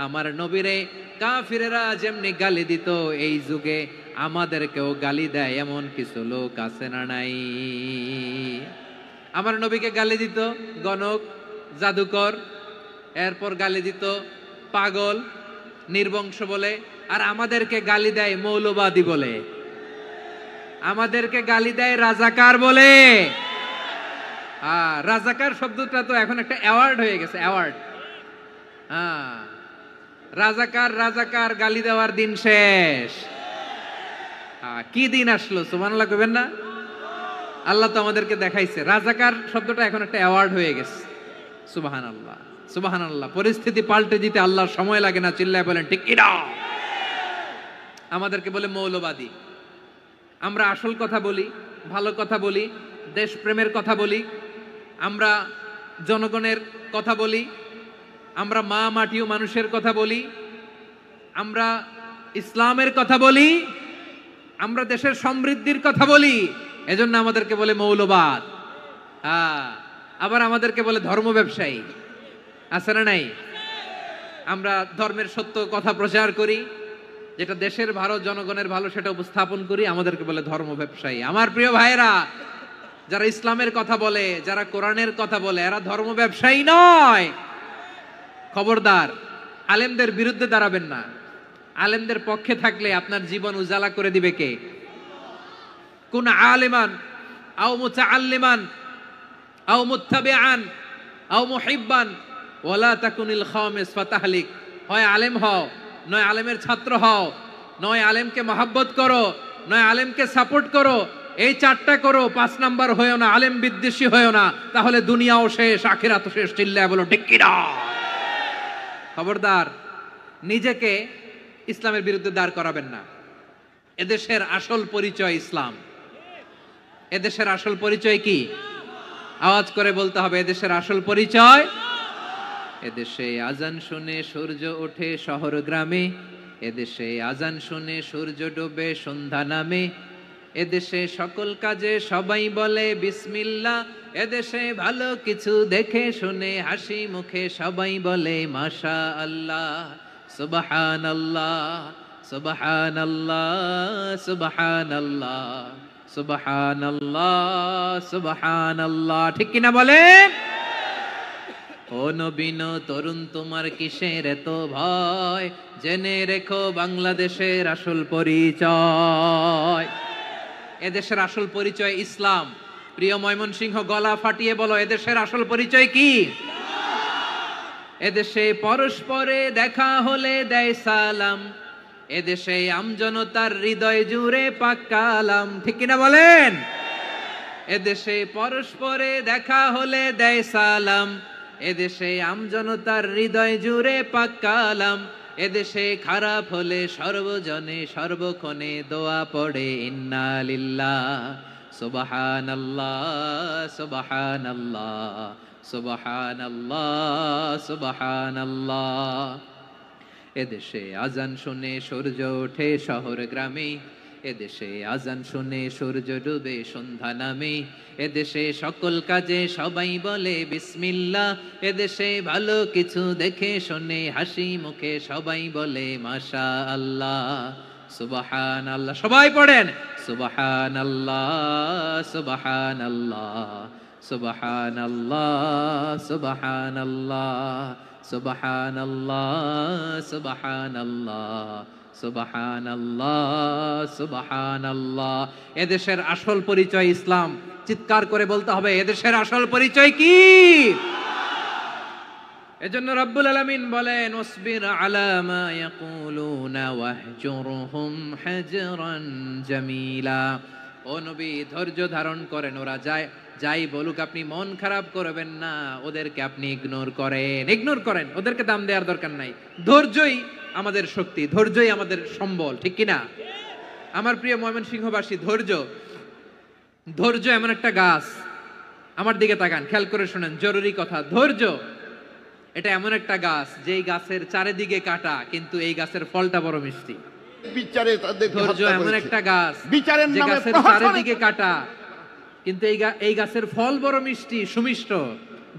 আমার নবীরে কাফিরেরা যেমনি গালি দিত, এই যুগে আমাদেরকেও গালি দেয় এমন কিছু লোক আছে না নাই? আমার নবীকে গালি দিত গণক, জাদুকর, এরপর গালি দিত পাগল, নির্বংশ বলে, আর আমাদেরকে গালি দেয় মৌলবাদী বলে, আমাদেরকে গালি দেয় রাজাকার বলে। রাজাকার শব্দটা তো এখন একটা অ্যাওয়ার্ড হয়ে গেছে, অ্যাওয়ার্ড। রাজাকার রাজাকার গালি দেওয়ার দিন শেষ। কি দিন আসলো, সুবহানাল্লাহ কইবেন না? আল্লাহ তো আমাদেরকে দেখাইছে রাজাকার শব্দটা এখন একটা অ্যাওয়ার্ড হয়ে গেছে। সুবহানাল্লাহ, সুবহানাল্লাহ। পরিস্থিতি পাল্টে দিতে আল্লাহর সময় লাগে না। চিল্লায় বলেন ঠিক কিনা। আমাদেরকে বলে মৌলবাদী। আমরা আসল কথা বলি, ভালো কথা বলি, দেশপ্রেমের কথা বলি, আমরা জনগণের কথা বলি, আমরা মা মাটি ও মানুষের কথা বলি, আমরা ইসলামের কথা বলি, আমরা দেশের সমৃদ্ধির কথা বলি। এজন্য আমাদেরকে বলে মৌলবাদ। আবার আমাদেরকে বলে ধর্ম ব্যবসায়ী। আছে না নাই? আমরা ধর্মের সত্য কথা প্রচার করি, যেটা দেশের ভালো, জনগণের ভালো, সেটা উপস্থাপন করি, আমাদেরকে বলে ধর্ম ব্যবসায়ী। আমার প্রিয় ভাইরা, যারা ইসলামের কথা বলে, যারা কোরআনের কথা বলে, এরা ধর্ম ব্যবসায়ী নয়। খবরদার, আলেমদের বিরুদ্ধে দাঁড়াবেন না। আলেমদের পক্ষে থাকলে আপনার জীবন উজালা করে দিবে কে? কুন আলিমান আও মুতাআল্লিমান আও মুত্তাবিআন আও মুহিব্বান ওয়ালা তাকুনিল খামিস ফাতাহলিক। হয় আলেম হও, নয় আলেমের ছাত্র হও, নয় আলেমকে মহব্বত করো, নয় আলেমকে সাপোর্ট করো। এই চারটা করো, 5 নাম্বার হয়েও না, আলেম বিদ্বেষী হয়েও না, তাহলে দুনিয়াও শেষ, আখিরাতও শেষ। চিল্লায় বলো ঠিক কিনা। খবরদার, নিজেকে ইসলামের বিরুদ্ধে দাঁড় করাবেন না। এদেশের আসল পরিচয় ইসলাম। এদেশের আসল পরিচয় কি? আওয়াজ করে বলতে হবে, এদেশের আসল পরিচয়। এদেশে আজান শুনে সূর্য ওঠে শহর গ্রামে, এদেশে আজান শুনে সূর্য ডোবে সন্ধ্যা নামে, এদেশে সকল কাজে সবাই বলে বিসমিল্লাহ, এদেশে ভালো কিছু দেখে শুনে হাসি মুখে সবাই বলে মাশাআল্লাহ, সুবহানাল্লাহ, সুবহানাল্লাহ, সুবহানাল্লাহ, সুবহানাল্লাহ, সুবহানাল্লাহ। ঠিক কিনা বলেন? ও নবীন তরুণ, তোমার কিসের এত ভয়? জেনে রেখো বাংলাদেশের আসল পরিচয়। এদেশের আসল পরিচয় ইসলাম। প্রিয় ময়মনসিংহ, গলা ফাটিয়ে বলো, এদেশের আসল পরিচয় কি? এদেশে পরস্পরে দেখা হলে দেয় সালাম, এদেশে আমজনতার হৃদয় জুড়ে পাক কালাম। ঠিক কিনা বলেন? এদেশে পরস্পরে দেখা হলে দেয় সালাম, এদেশে আমজনতার হৃদয় জুড়ে পাক কালাম, এদেশে খারাপ হলে সর্বজনে সর্বক্ষণে দোয়া পড়ে ইন্না লিল্লাহ, সুবহানাল্লাহ, সুবহানাল্লাহ, সুবহানাল্লাহ, সুবহানাল্লাহ। এদেশে আজান শুনে সূর্য ওঠে শহর গ্রামে, এদেশে আজান শুনে সূর্য ডুবে সন্ধ্যা নামে, এদেশে সকল কাজে সবাই বলে বিসমিল্লাহ, এদেশে ভালো কিছু দেখে শুনে হাসি মুখে সবাই বলে মাশাআল্লাহ। সুবহানাল্লাহ, সবাই পড়েন সুবহানাল্লাহ সুবহানাল্লাহ সুবহানাল্লাহ সুবহানাল্লাহ সুবহানাল্লাহ সুবহানাল্লাহ সুবহানাল্লাহ সুবহানাল্লাহ। এদেশের আসল পরিচয় ইসলাম। চিৎকার করে বলতে হবে, এদেশের আসল পরিচয় কি? এজন্য রব্বুল আলামিন বলেন ওয়াসবির আলা মা ইয়াকুলুনা ওয়াহজুরহুম হাজরান জামিলা। ও নবী, ধৈর্য ধারণ করেন, ওরা যাই বলুক আপনি মন খারাপ করবেন না, ওদেরকে আপনি ইগনোর করেন, ওদেরকে দাম দেওয়ার দরকার নাই। ধৈর্যই আমাদের শক্তি, ধৈর্যই আমাদের সম্বল, ঠিক কিনা? আমার প্রিয় ময়মনসিংহবাসী, ধৈর্য এমন একটা গাছ, আমার দিকে তাকান, খেয়াল করে শুনেন, জরুরি কথা। ধৈর্য এটা এমন একটা গাছ যেই গাছের চারিদিকে কাটা, কিন্তু এই গাছের ফলটা বড় মিষ্টি। ধৈর্য এমন একটা গাছ যে গাছের চারিদিকে কাটা, কিন্তু এই গাছের ফল বড় মিষ্টি, সুমিষ্ট।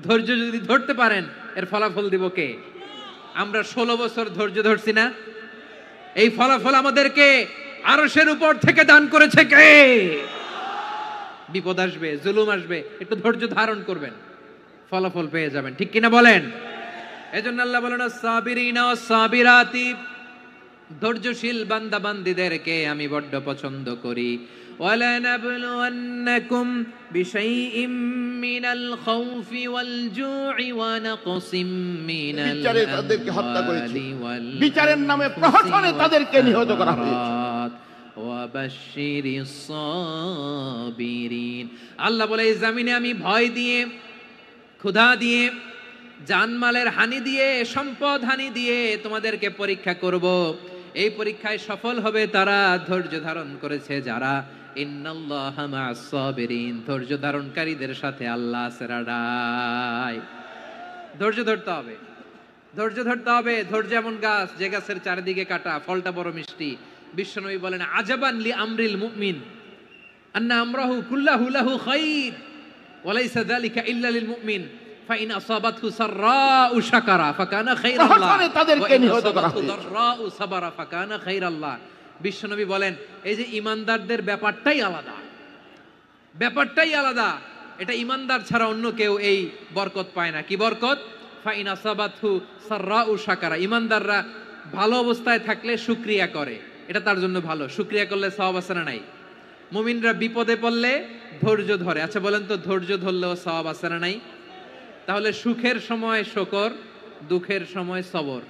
ধৈর্য যদি ধরতে পারেন, এর ফলাফল দিব কে? আমরা 16 বছর ধৈর্য ধরছি না? এই ফলাফল আমাদেরকে আরশের উপর থেকে দান করেছে কে? বিপদ আসবে, জুলুম আসবে, একটু ধৈর্য ধারণ করবেন, ফলাফল পেয়ে যাবেন, ঠিক কিনা বলেন? এজন্য আল্লাহ বলেন আস-সাবিরিনা ওয়াস-সাবিরাতি, ধৈর্যশীল বান্দা বান্দীদেরকে আমি বড্ড পছন্দ করি। وَلَنَبْلُوَنَّكُمْ بِشَيْءٍ مِّنَ الْخَوْفِ وَالْجُوعِ وَنَقْصٍ مِّنَ الْأَمْوَالِ বিচারের নামে প্রহসনে তাদেরকে নিহত করা হয়েছে। وَبَشِّرِ الصَّابِرِينَ। আল্লাহ বলে এই জমিনে আমি ভয় দিয়ে, ক্ষুধা দিয়ে, জানমালের হানি দিয়ে, সম্পদ হানি দিয়ে তোমাদেরকে পরীক্ষা করব। এই পরীক্ষায় সফল হবে তারা, ধৈর্য ধারণ করেছে যারা। ইন্নাল্লাহা মা'আস সাবিরিন, ধৈর্য ধারণকারীদের সাথে আল্লাহ আছে রাডাই। ধৈর্য ধরতে হবে, ধৈর্য ধরতে হবে। ধৈর্য এমন গাছ যে গাছের চারিদিকে কাটা, ফলটা বড় মিষ্টি। বিশ্বনবী বলেন আজাবান লি আমরিল মুমিন আন্না আমরাহু কুল্লাহু লাহু খাইর ওয়া লাইসা যালিকা ইল্লা লিল মুমিন ফাইন আসাবাতহু সাররাউ শাকারা ফাকানা খাইরাল্লাহ ওয়া ইন আসাবাতহু দাররাউ সাবারা ফাকানা খাইরাল্লাহ। বিশ্বনবী বলেন এই যে ইমানদারদের ব্যাপারটাই আলাদা, ব্যাপারটাই আলাদা। এটা ইমানদার ছাড়া অন্য কেউ এই বরকত পায় না। কি বরকত? ফাইন আসাবাতহু সাররাউ শাকারা। ইমানদাররা ভালো অবস্থায় থাকলে শুকরিয়া করে, এটা তার জন্য ভালো। শুকরিয়া করলে সওয়াব আছে না নাই? মুমিনরা বিপদে পড়লে ধৈর্য ধরে। আচ্ছা বলেন তো, ধৈর্য ধরলেও সওয়াব আছে না নাই? তাহলে সুখের সময় শুকর, দুঃখের সময় সবর,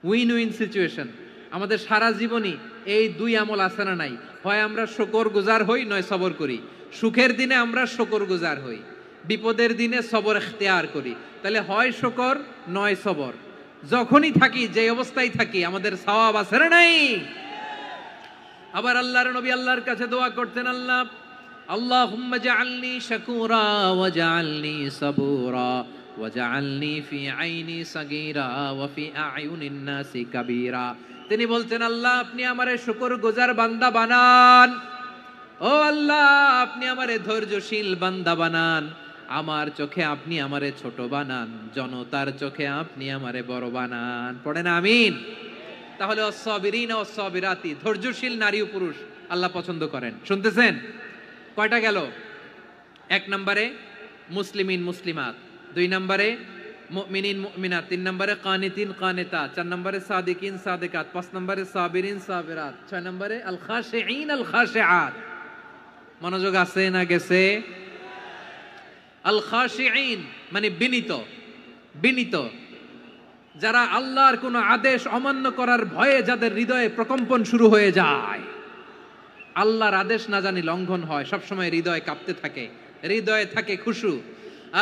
উইন উইন সিচুয়েশন। আমাদের সারা জীবনই এই দুই আমল আছে না নাই? হয় আমরা শুকর গুজার হই, নয় সবর করি। সুখের দিনে আমরা শুকর গুজার হই, বিপদের দিনে সবর ইখতিয়ার করি। তাহলে হয় শুকর নয় সবর। যখনই থাকি, যে অবস্থায় থাকি, আমাদের সওয়াব আছে না নাই? আবার আল্লাহর নবী আল্লাহর কাছে দোয়া করতেন, আল্লাহুম্মা জাআলনি শাকুরা ওয়া জাআলনি সাবুরা ওয়া জাআলনি ফি আইনি সাগীরা ওয়া ফি আ'য়ুনিন নাসি কাবীরা। তিনি বলতেন, আল্লাহ আপনি আমারে শুকরগুজার বান্দা বানান, ও আল্লাহ আপনি আমারে ধৈর্যশীল বান্দা বানান, আমার চোখে আপনি আমারে ছোট বানান, জনতার চোখে আপনি আমারে বড় বানান। পড়েন আমিন। তাহলে আস-সাবিরিনা ওয়াস-সাবিরাতি, ধৈর্যশীল নারী ও পুরুষ আল্লাহ পছন্দ করেন। শুনতেছেন? কয়টা গেল? 1 নম্বরে মুসলিমিন মুসলিমাত, 2 নম্বরে মুমিনিন মুমিনাত, 3 নম্বরে কানিতিন কানিতাত, 4 নম্বরে সাদিকিন সাদিকাত, 5 নম্বরে সাবিরিন সাবিরাত, 6 নম্বরে আল খাশিঈন আল খাশিআত। মনোযোগ আছে না গেছে? আল খাশিঈন মানে বিনীত, বিনীত, যারা আল্লাহর কোন আদেশ অমান্য করার ভয়ে যাদের হৃদয়ে প্রকম্পন শুরু হয়ে যায়, আল্লাহর আদেশ না জানি লঙ্ঘন হয়, সবসময় হৃদয় কাঁপতে থাকে, হৃদয়ে থাকে খুশু।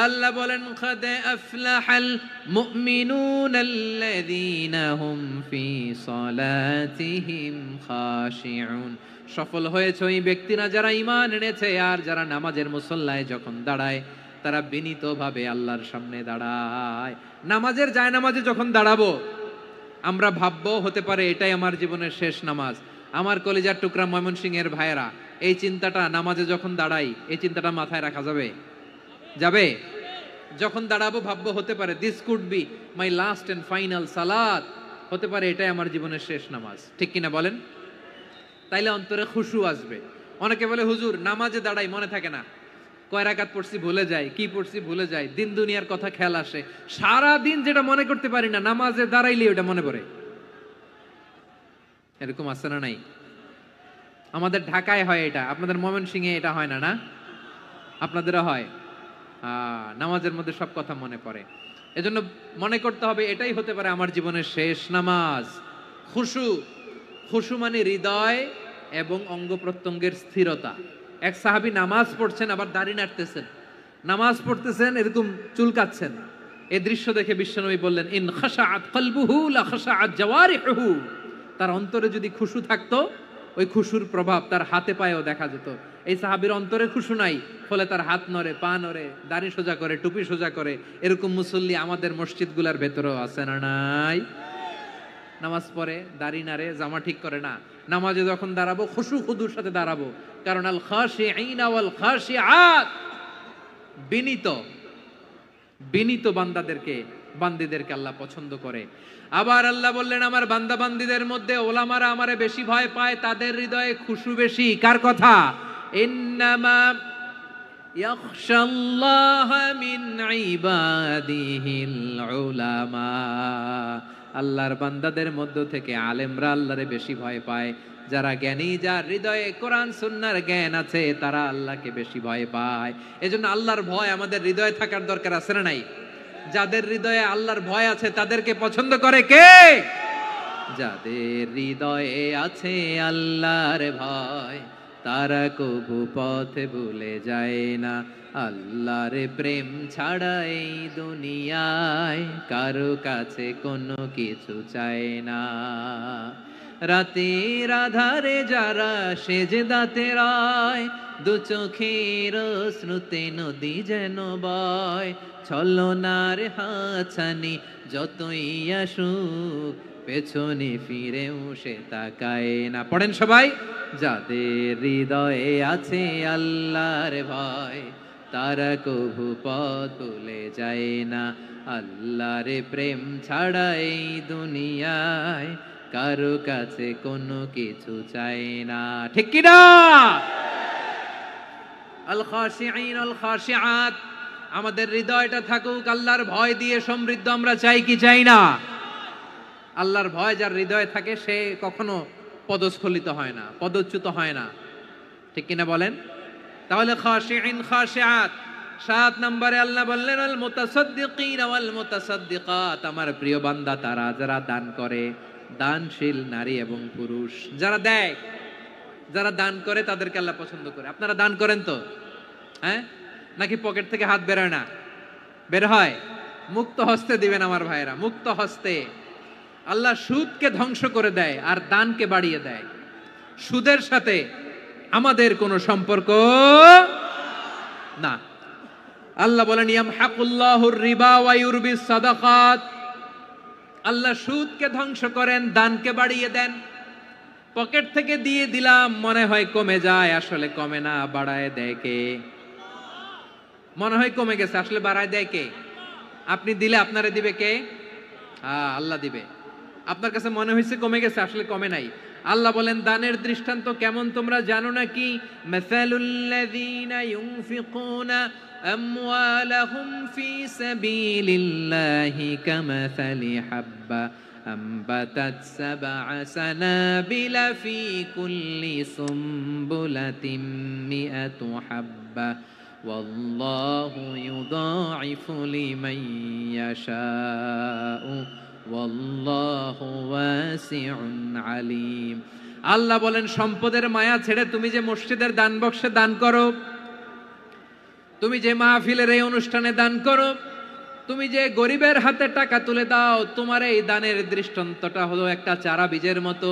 আল্লাহ বলেন قد أفلح المؤمنون الذين هم في صلاتهم خاشعون। সফল হয়েছে ওই ব্যক্তিরা যারা ঈমান এনেছে আর যারা নামাজের মুসল্লায় যখন দাঁড়ায় তারা বিনীতভাবে আল্লাহর সামনে দাঁড়ায়। নামাজের জায়নামাজে যখন দাঁড়াবো আমরা ভাববো হতে পারে এটাই আমার জীবনের শেষ নামাজ। আমার কলিজার টুকরা ময়মনসিংহের ভাইয়েরা, এই চিন্তাটা নামাজে যখন দাঁড়াই, এই চিন্তাটা মাথায় রাখা যাবে? যাবে? যখন দাঁড়াবো ভাববো হতে পারে this could be my last and final সালাত, হতে পারে এটাই আমার জীবনের শেষ নামাজ, ঠিক কিনা বলেন? তাইলে অন্তরে খুশু আসবে। অনেকে বলে হুজুর নামাজে দাঁড়াই মনে থাকে না, কয় রাকাত পড়ছি ভুলে যাই, কি পড়ছি ভুলে যাই, দিন দুনিয়ার কথা খেয়াল আসে, সারা দিন যেটা মনে করতে পারি না নামাজে দাঁড়াইলে ওটা মনে পড়ে। এরকম আছে না নাই? আমাদের ঢাকায় হয় এটা, আপনাদের ময়মনসিংহে এটা হয় না? না আপনাদেরও হয়? নামাজের মধ্যে সব কথা মনে পড়ে। এজন্য মনে করতে হবে এটাই হতে পারে আমার জীবনের শেষ নামাজ। খুশু, খুশু মানে হৃদয় এবং অঙ্গ প্রত্যঙ্গের স্থিরতা। এক সাহাবী নামাজ পড়ছেন আবার দাড়ি নাড়তেছেন, নামাজ পড়তেছেন এরকম চুলকাচ্ছেন। এই দৃশ্য দেখে বিশ্বনবী বললেন ইন খাশাআত কলবুহু লা খাশাআত জাওয়ারিহু, তার অন্তরে যদি খুশু থাকতো ওই খুশুর প্রভাব তার হাতে পায়েও দেখা যেত। এই সাহাবীর অন্তরে খুশু নাই, ফলে তার হাত নড়ে, পা নড়ে, দাড়ি সোজা করে, টুপি সোজা করে। এরকম মুসল্লি আমাদের মসজিদগুলোর ভেতরেও আছে না নাই? নামাজ পড়ে, দাড়ি নাড়ে, জামা ঠিক করে না, নামাজে যখন দাঁড়াবো খুশু খুদুর সাথে দাঁড়াবো। কারণ আল খাশিঈনা ওয়াল খাশিআত, বিনীত বিনীত বান্দিদেরকে আল্লাহ পছন্দ করে। আবার আল্লাহ বললেন আমার বান্দা বান্দিদের মধ্যে ওলামারা আমারে বেশি ভয় পায়, তাদের হৃদয়ে খুশু বেশি। কার কথা? ইন্নামা ইয়াখশাল্লাহ মিন ইবাদিহিল উলামা, আল্লাহর বান্দাদের মধ্য থেকে আলেমরা আল্লাহরে বেশি ভয় পায়। যারা জ্ঞানী, যার হৃদয়ে কোরআন সুন্নাহর জ্ঞান আছে, তারা আল্লাহকে বেশি ভয় পায়। এজন্য আল্লাহর ভয় আমাদের হৃদয়ে থাকার দরকার আছে না নাই? যাদের হৃদয়ে আল্লাহর ভয় আছে তাদেরকে পছন্দ করে কে? যাদের হৃদয়ে আছে আল্লাহর ভয়, তারা কবু পথে ভুলে যায় না। আল্লাহর প্রেম ছাড়া এই দুনিয়ায় কারো কাছে কোনো কিছু চায় না। রাতের আধারে যারা সেজদাতে রয়, দু চোখের শ্রুতে নদী যেন বয়। ছলনার হাতছানি যতই আসুক, পেছনে ফিরেও সে তাকায় না। পড়েন সবাই, যাদের হৃদয়ে আছে আল্লাহর ভয়, তারা কভু পথ ভুলে যায় না। আল্লাহর প্রেম ছাড়া এই দুনিয়ায় কারো কাছে কোনো কিছু চাই না, ঠিক কি না? আল খাশিঈন আল খাশিআত, আমাদের হৃদয়টা থাকুক আল্লাহর ভয় দিয়ে সমৃদ্ধ। আমরা চাই কি চাই না? আল্লাহর ভয় যার হৃদয়ে থাকে সে কখনো পদস্খলিত হয় না, পদচ্যুত হয় না, ঠিক কিনা বলেন? তাহলে খাশিঈন খাশিআত। 7 নম্বরে আল্লাহ বললেন আল মুতাসাদ্দিকিন ওয়াল মুতাসাদ্দিকাত, আমার প্রিয় বান্দা তারা যারা দান করে, দানশীল নারী এবং পুরুষ যারা দেয়, যারা দান করে তাদেরকে আল্লাহ পছন্দ করে। আপনারা দান করেন তো? হ্যাঁ, নাকি পকেট থেকে হাত বেরোয় না? বের হয়। মুক্ত হস্তে দিবেন আমার ভাইয়েরা, মুক্ত হস্তে। আল্লাহ সুদকে ধ্বংস করে দেয় আর দানকে বাড়িয়ে দেয়। সুদের সাথে আমাদের কোনো সম্পর্ক না। আল্লাহ বলেন ইয়ামহাকুল্লাহুর রিবা ওয়া ইউরবিস সাদাকাত, আল্লাহ সুদকে ধ্বংস করেন, দানকে বাড়িয়ে দেন। পকেট থেকে দিয়ে দিলাম মনে হয় কমে যায়, আসলে কমে না, বাড়ায় দেয় কে? মনে হয় কমে গেছে, আসলে বাড়ায় দেয় কে? আপনি দিলে আপনারে দিবে কে? আল্লাহ দিবে। আপনার কাছে মনে হয়েছে কমে গেছে, আসলে কমে নাই। আল্লাহ বলেন দানের দৃষ্টান্ত কেমন তোমরা জানো নাকি? মাসালুল্লাযীনা ইউনফিকুনা আমওয়ালাহুম ফি সাবিলিল্লাহি কামাসালি হাব্বা আম্বাতাত সাবআ সানাবিলা ফি কুল্লি সুমবুলাতিন মিআতু হাব্বা ওয়াল্লাহু ইউদাঈফু লিমান ইয়াশাউ ওয়াল্লাহু ওয়াসিউন আলীম। আল্লাহ বলেন সম্পদের মায়া ছেড়ে তুমি যে মসজিদের দান বক্সে দান করো, তুমি যে মাহফিলের এই অনুষ্ঠানে দান করো, তুমি যে গরিবের হাতে টাকা তুলে দাও, তোমার এই দানের দৃষ্টান্তটা হলো একটা চারা বীজের মতো।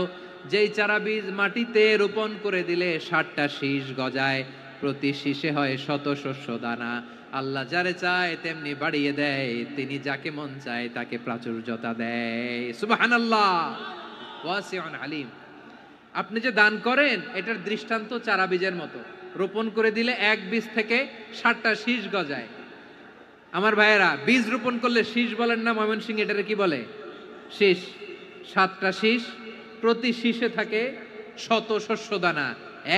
যেই চারা বীজ মাটিতে রোপণ করে দিলে 60টা শীষ গজায়, প্রতি শীষে হয় শত শস্য দানা। আল্লাহ যারে চায় তেমনি বাড়িয়ে দেয়, তিনি যাকে মন চায় তাকে প্রাচুর্যতা দেয়। সুবহানাল্লাহ, ওয়াসিউন আলীম। আপনি যে দান করেন এটার দৃষ্টান্ত চারা বীজের মতো, রোপণ করে দিলে এক বীজ থেকে 60টা শীষ গজায়। আমার ভাইয়েরা, বীজ রোপণ করলে শীষ বলেন না ময়মনসিংহ, এটারে কি বলে? শীষ। 7টা শীষ, প্রতি শীষে থাকে 100 শস্য দানা,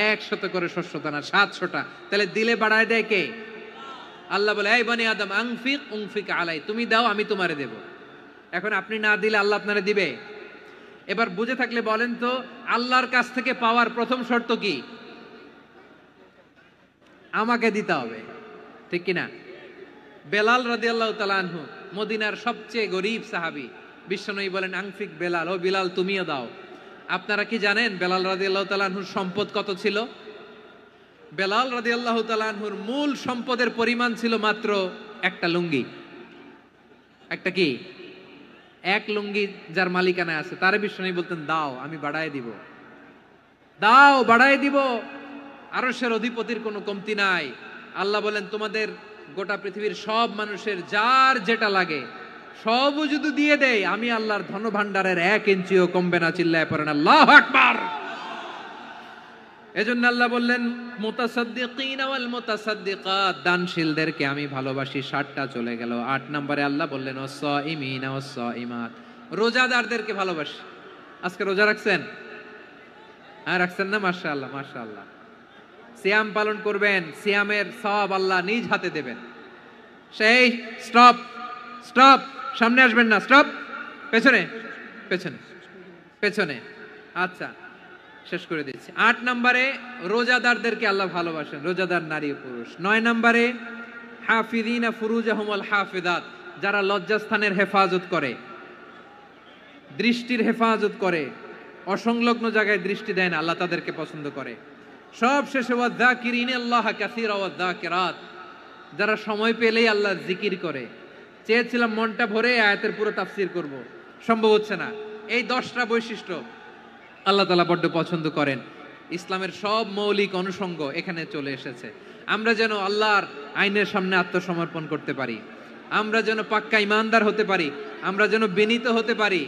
100 করে শস্য দানা, 700টা। তাহলে দিলে বাড়ায় দেয় কে? আল্লাহ বলে, এই বনি আদম আনফিক উনফিক আলাই, তুমি দাও আমি তোমারে দেব। এখন আপনি না দিলে আল্লাহ আপনারে দিবে? এবার বুঝে থাকলে বলেন তো, আল্লাহর কাছ থেকে পাওয়ার প্রথম শর্ত কি? আমাকে দিতে হবে, ঠিক কিনা? বেলাল রাদিয়াল্লাহু তাআলা আনহু, মদিনার সবচেয়ে গরীব সাহাবী, বিশ্বনবী বলেন আনফিক বেলাল, ও বিলাল তুমিও দাও। আপনারা কি জানেন বেলাল রাদিয়াল্লাহু তাআলা আনহুর সম্পদ কত ছিল? বেলাল রাদিয়াল্লাহু তাআলা আনহুর মূল সম্পদের পরিমাণ ছিল মাত্র একটা লুঙ্গি। একটা কি? এক লুঙ্গি যার মালিকানায় আছে, তারে বিশ্বনবী বলতেন দাও আমি বাড়ায় দিব, দাও বাড়ায় দিব। আরশের অধিপতির কোনো কমতি নাই। আল্লাহ বলেন, তোমাদের গোটা পৃথিবীর সব মানুষের যার যেটা লাগে সবও যদি দিয়ে দেয়, আমি আল্লাহর ধন ভান্ডারের 1 ইঞ্চিও কমবে না। চিল্লায় পড়েন আল্লাহু আকবার। এজন্য আল্লাহ বললেন, মুতাসাদ্দিকিন ওয়াল মুতাসাদ্দিকাত, দানশীলদেরকে আমি ভালোবাসি। 7টা চলে গেল। 8 নম্বরে আল্লাহ বললেন, ওয়াস-সাইমিন ওয়াস-সাইমাত, রোজাদারদেরকে ভালোবাসি। আজকে রোজা রাখছেন? হ্যাঁ রাখছেন না? মাশাআল্লাহ মাশাআল্লাহ। সিয়াম পালন করবেন, সিয়ামের সওয়াব আল্লাহ নিজ হাতে দেবেন। সেই স্টপ স্টপ, সামনে আসবেন না, স্টপ, পেছনে পেছনে পেছনে। আচ্ছা শেষ করে দিচ্ছি। 8 নম্বরে রোজাদারদেরকে আল্লাহ ভালোবাসেন, রোজাদার নারী ও পুরুষ। 9 নম্বরে হাফিযিনা ফুরুজাহুম ওয়াল হাফিযাত, যারা লজ্জাস্থানের হেফাজত করে, দৃষ্টির হেফাজত করে, অসংলগ্ন জায়গায় দৃষ্টি দেয় না, আল্লাহ তাদেরকে পছন্দ করে। সব শেষে ওয়াযাকিরিনা আল্লাহ কাসীরা ওয়াযাকিরাত, যারা সময় পেলেই আল্লাহর জিকির করে। চেয়েছিলাম মনটা ভরে আয়াতের পুরো তাফসীর করব, সম্ভব হচ্ছে না। এই 10টা বৈশিষ্ট্য আল্লাহ তাআলা বড্ড পছন্দ করেন। ইসলামের সব মৌলিক অনুষঙ্গ এখানে চলে এসেছে। আমরা যেন আল্লাহর আইনের সামনে আত্মসমর্পণ করতে পারি, আমরা যেন পাক্কা ইমানদার হতে পারি, আমরা যেন বিনীত হতে পারি,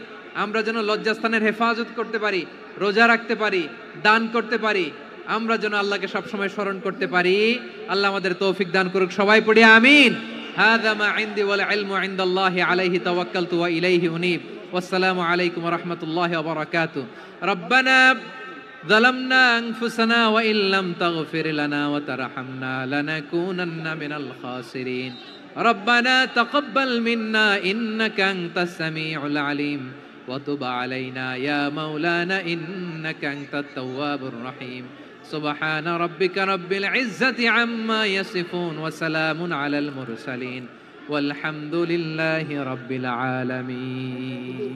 আমরা যেন লজ্জাস্থানের হেফাজত করতে পারি, রোজা রাখতে পারি, দান করতে পারি, আমরা যেন আল্লাহকে সবসময় স্মরণ করতে পারি। আল্লাহ আমাদের তৌফিক দান করুক। সবাই পড়ি আমিন। হাযা মা ইনদি ওয়াল ইলমু ইনদাল্লাহি আলাইহি তাওয়াক্কালতু ওয়া ইলাইহি উনীব। ওয়াসসালামু আলাইকুম ওয়া রাহমাতুল্লাহি ওয়া বারাকাতুহু। রব্বানা যালামনা আনফুসানা ওয়া ইল্লাম তাগফির লানা ওয়া তারহামনা লানাকুনান্না মিনাল খাসিরিন। রব্বানা তাকাব্বাল মিন্না ইন্নাকা আনতাস সামিউল আলিম ওয়া তুব আলাইনা ইয়া মাওলানা ইন্নাকা আনতাত তাওয়াবুর রহিম। سبحان ربك رب العزة عما يصفون وسلام على المرسلين والحمد لله رب العالمين.